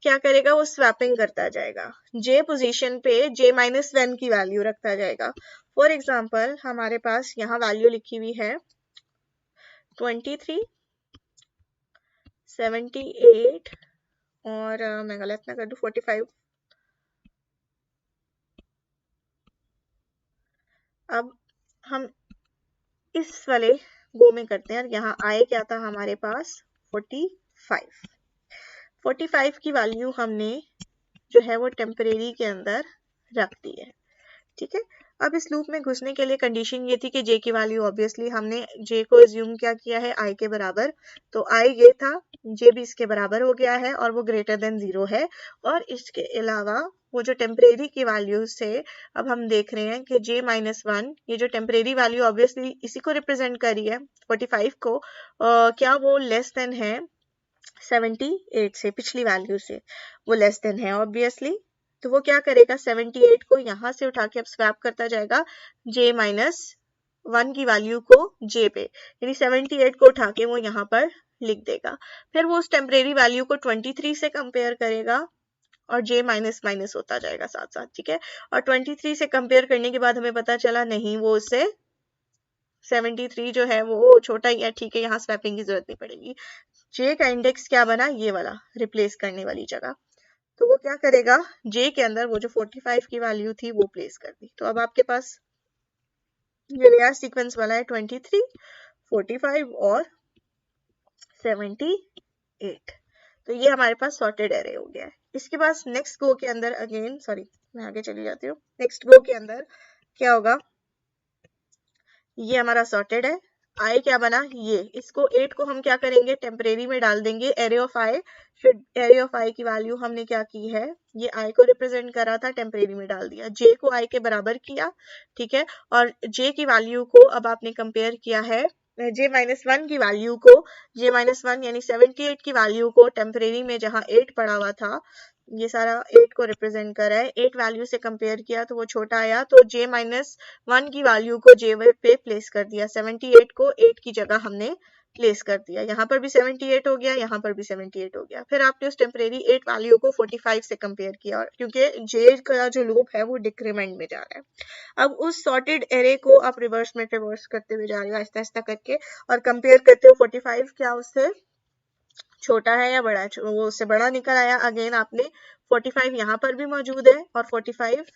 क्या करेगा, वो स्वैपिंग करता जाएगा, जे पोजीशन पे j माइनस 1 की वैल्यू रखता जाएगा। फॉर एग्जांपल हमारे पास यहाँ वैल्यू लिखी हुई है 23, 78 और मैं गलत ना कर दूं 45। अब हम इस वाले गो में करते हैं, यहाँ आए क्या था हमारे पास 45, 45 की वैल्यू हमने जो है वो टेम्परेरी के अंदर रख दी है, ठीक है। अब इस लूप में घुसने के लिए कंडीशन ये थी कि j की वैल्यू ऑब्वियसली हमने j को एज्यूम क्या किया है i के बराबर, तो i ये था, j भी इसके बराबर हो गया है और वो ग्रेटर देन 0 है। और इसके अलावा वो जो टेम्परेरी की वैल्यू से अब हम देख रहे हैं कि j माइनस 1, ये जो टेम्परेरी वैल्यू ऑब्वियसली इसी को रिप्रेजेंट कर रही है 45 को, क्या वो लेस देन है 78 से, पिछली वैल्यू से वो लेस देन है ऑब्वियसली। तो वो क्या करेगा 78 को यहाँ से उठा के अब स्वैप करता जाएगा j माइनस 1 की वैल्यू को j पे, यानी 78 को उठा के वो यहाँ पर लिख देगा। फिर वो उस टेम्परेरी वैल्यू को 23 से कंपेयर करेगा और j माइनस माइनस होता जाएगा साथ साथ, ठीक है। और 23 से कंपेयर करने के बाद हमें पता चला नहीं, वो उससे 73 जो है वो छोटा ही है, ठीक है, यहाँ स्वैपिंग की जरूरत नहीं पड़ेगी। j का इंडेक्स क्या बना, ये वाला रिप्लेस करने वाली जगह, तो वो क्या करेगा j के अंदर वो जो 45 की वैल्यू थी वो प्लेस कर दी। तो अब आपके पास ये नया सीक्वेंस वाला है 23, 45 और 78, तो ये हमारे पास सॉर्टेड एरे हो गया है। इसके पास नेक्स्ट गो के अंदर अगेन, सॉरी मैं आगे चली जाती हूँ, नेक्स्ट गो के अंदर क्या होगा, ये हमारा सॉर्टेड है, आई क्या बना, ये इसको 8 को हम क्या करेंगे टेम्परेरी में डाल देंगे, एरे ऑफ आई, फिर एरे ऑफ आई की वैल्यू हमने क्या की है, ये आई को रिप्रेजेंट करा था, टेम्परेरी में डाल दिया, जे को आई के बराबर किया, ठीक है, और जे की वैल्यू को अब आपने कंपेयर किया है j माइनस 1 की वैल्यू को, j माइनस 1 यानी 78 की वैल्यू को टेम्परेरी में जहां 8 पड़ा हुआ था, ये सारा 8 को रिप्रेजेंट कर रहा है, 8 वैल्यू से कंपेयर किया तो वो छोटा आया, तो j माइनस 1 की वैल्यू को j पे प्लेस कर दिया, 78 को 8 की जगह हमने प्लेस कर दिया, यहाँ पर भी 78 हो गया, यहाँ पर भी 78 हो गया। फिर आपने उस टेम्परेरी 8 वैल्यू को 45 से कंपेयर किया, और क्योंकि j का जो लूप है वो डिक्रीमेंट में जा रहा है। अब उस सॉर्टेड एरे को आप रिवर्स में ट्रिवर्स करते हुए जा रहे हो आहिस्ता आहिस्ता करके और कंपेयर करते हो 45 क्या उससे छोटा है या बड़ा है, वो उससे बड़ा निकल आया, अगेन आपने 45 यहाँ पर भी मौजूद है और 45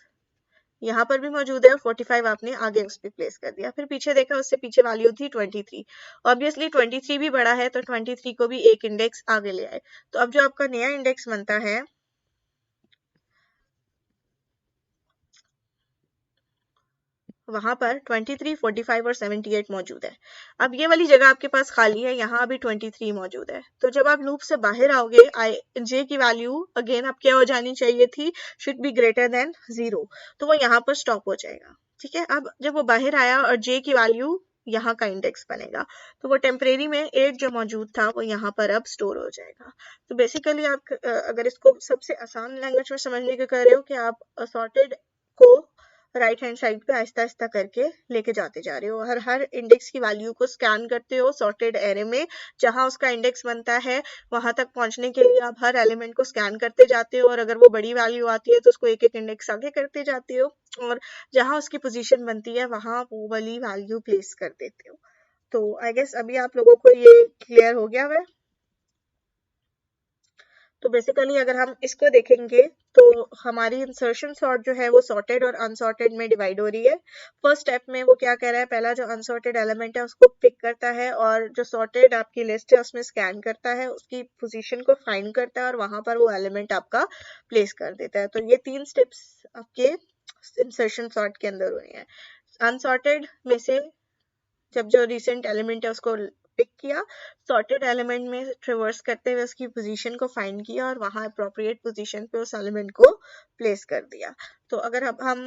यहाँ पर भी मौजूद है और 45 आपने आगे उस पर प्लेस कर दिया। फिर पीछे देखा, उससे पीछे वैल्यू थी 23, ऑब्वियसली 23 भी बड़ा है तो 23 को भी एक इंडेक्स आगे ले आए। तो अब जो आपका नया इंडेक्स बनता है वहां पर 23, 45 और 78 मौजूद है। अब ये वाली जगह आपके पास खाली है, यहाँ अभी 23 मौजूद है। तो जब आप लूप से बाहर आओगे, जे की वैल्यू अगेन अब क्या हो जानी चाहिए थी, शुड बी ग्रेटर देन 0, तो वो यहाँ पर स्टॉप हो जाएगा। ठीक है, अब जब वो बाहर आया और जे की वैल्यू यहाँ का इंडेक्स बनेगा, तो वो टेम्परेरी में 8 जो मौजूद था वो यहाँ पर अब स्टोर हो जाएगा। तो बेसिकली आप अगर इसको सबसे आसान लैंग्वेज में समझने के कर रहे हो कि आप असॉर्टेड को राइट हैंड साइड पे आहिस्ता आहिस्ता करके लेके जाते जा रहे हो, हर इंडेक्स की वैल्यू को स्कैन करते हो सॉर्टेड एरे में, जहां उसका इंडेक्स बनता है वहां तक पहुंचने के लिए आप हर एलिमेंट को स्कैन करते जाते हो, और अगर वो बड़ी वैल्यू आती है तो उसको एक एक इंडेक्स आगे करते जाते हो, और जहां उसकी पोजीशन बनती है वहां वो वाली वैल्यू प्लेस कर देते हो। तो आई गेस अभी आप लोगों को ये क्लियर हो गया है। तो बेसिकली अगर हम इसको देखेंगे तो हमारी इंसर्शन सॉर्ट जो है वो सॉर्टेड और अनसॉर्टेड में डिवाइड हो रही है। फर्स्ट स्टेप में वो क्या कर रहा है, पहला जो अनसॉर्टेड एलिमेंट है उसको पिक करता है और जो सॉर्टेड आपकी लिस्ट है उसमें स्कैन करता है, उसकी पोजीशन को फाइंड करता है और वहां पर वो एलिमेंट आपका प्लेस कर देता है। तो ये 3 स्टेप्स आपके इंसर्शन सॉर्ट के अंदर हुए हैं। अनसॉर्टेड में से जब जो रिसेंट एलिमेंट है उसको पिक किया, सॉर्टेड एलिमेंट में ट्रेवर्स करते हुए उसकी पोजीशन को फाइंड किया और वहां अप्रोप्रिएट पोजीशन पे उस एलिमेंट को प्लेस कर दिया। तो अगर अब हम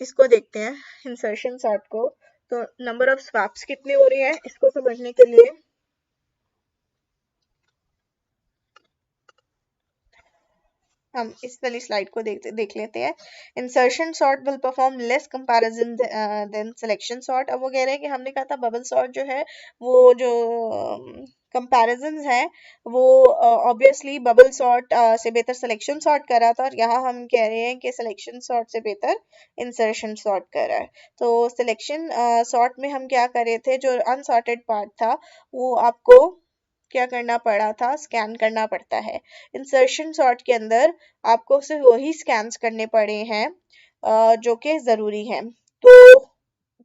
इसको देखते हैं इंसर्शन सॉर्ट को, तो नंबर ऑफ स्वैप्स कितने हो रहे हैं इसको समझने के लिए हम इस वाली स्लाइड को देख लेते हैं। Insertion sort will perform less comparison than selection sort. अब वो कह रहे हैं कि हमने कहा था बबल सॉर्ट जो है वो जो कंपैरिजंस है वो ऑब्वियसली बबल सॉर्ट से बेहतर सिलेक्शन सॉर्ट कर रहा था, और यहाँ हम कह रहे हैं कि सिलेक्शन सॉर्ट से बेहतर इंसर्शन सॉर्ट कर रहा है। तो सिलेक्शन सॉर्ट में हम क्या कर रहे थे, जो अनसॉर्टेड पार्ट था वो आपको क्या करना पड़ा था, स्कैन करना पड़ता है। इंसर्शन सॉर्ट के अंदर आपको सिर्फ वही स्कैन्स करने पड़े हैं जो कि जरूरी हैं। तो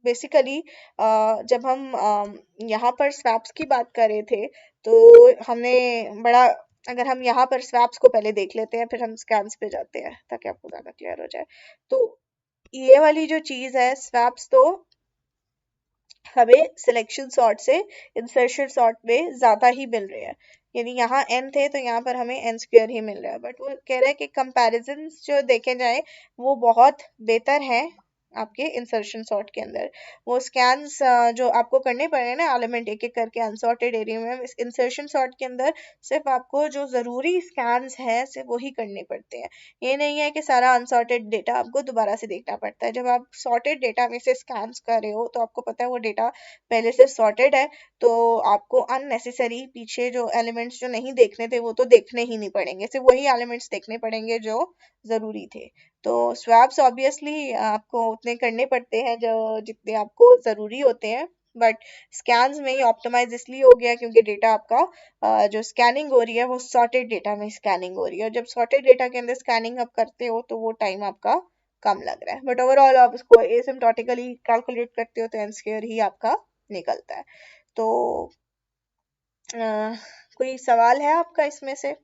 बेसिकली जब हम यहाँ पर स्वैप्स की बात कर रहे थे तो हमने बड़ा, अगर हम यहाँ पर स्वैप्स को पहले देख लेते हैं फिर हम स्कैन्स पे जाते हैं ताकि आपको ज्यादा क्लियर हो जाए। तो ये वाली जो चीज है स्वैप्स, तो हमें सिलेक्शन सॉर्ट से इंसर्शन सॉर्ट में ज्यादा ही मिल रहे हैं, यानी यहाँ n थे तो यहाँ पर हमें n स्क्वायर ही मिल रहा है। बट वो कह रहा है कि कंपैरिजन जो देखे जाए वो बहुत बेहतर है आपके इंसर्शन सॉर्ट के अंदर। वो स्कैन्स जो आपको करने पड़े हैं ना एलिमेंट एक एक करके अनसॉर्टेड एरिया में, इंसर्शन सॉर्ट के अंदर सिर्फ आपको जो जरूरी स्कैन्स है सिर्फ वही करने पड़ते हैं। ये नहीं है कि सारा अनसॉर्टेड डेटा आपको दोबारा से देखना पड़ता है। जब आप सॉर्टेड डेटा में से स्कैन्स कर रहे हो तो आपको पता है वो डेटा पहले से सॉर्टेड है, तो आपको अननेसेसरी पीछे जो एलिमेंट्स जो नहीं देखने थे वो तो देखने ही नहीं पड़ेंगे, सिर्फ वही एलिमेंट्स देखने पड़ेंगे जो जरूरी थे। तो स्वैप्स ऑब्वियसली आपको उतने करने पड़ते हैं जो जितने आपको जरूरी होते हैं, बट स्कैन्स में ही ऑप्टिमाइज इसलिए हो गया क्योंकि डेटा आपका जो स्कैनिंग हो रही है वो सॉर्टेड डेटा में स्कैनिंग हो रही है, और जब सॉर्टेड डेटा के अंदर स्कैनिंग आप करते हो तो वो टाइम आपका कम लग रहा है। बट ओवरऑल आप इसको एसिम्प्टोटिकली कैलकुलेट करते हो तो n स्क्वायर ही आपका निकलता है। तो कोई सवाल है आपका इसमें से?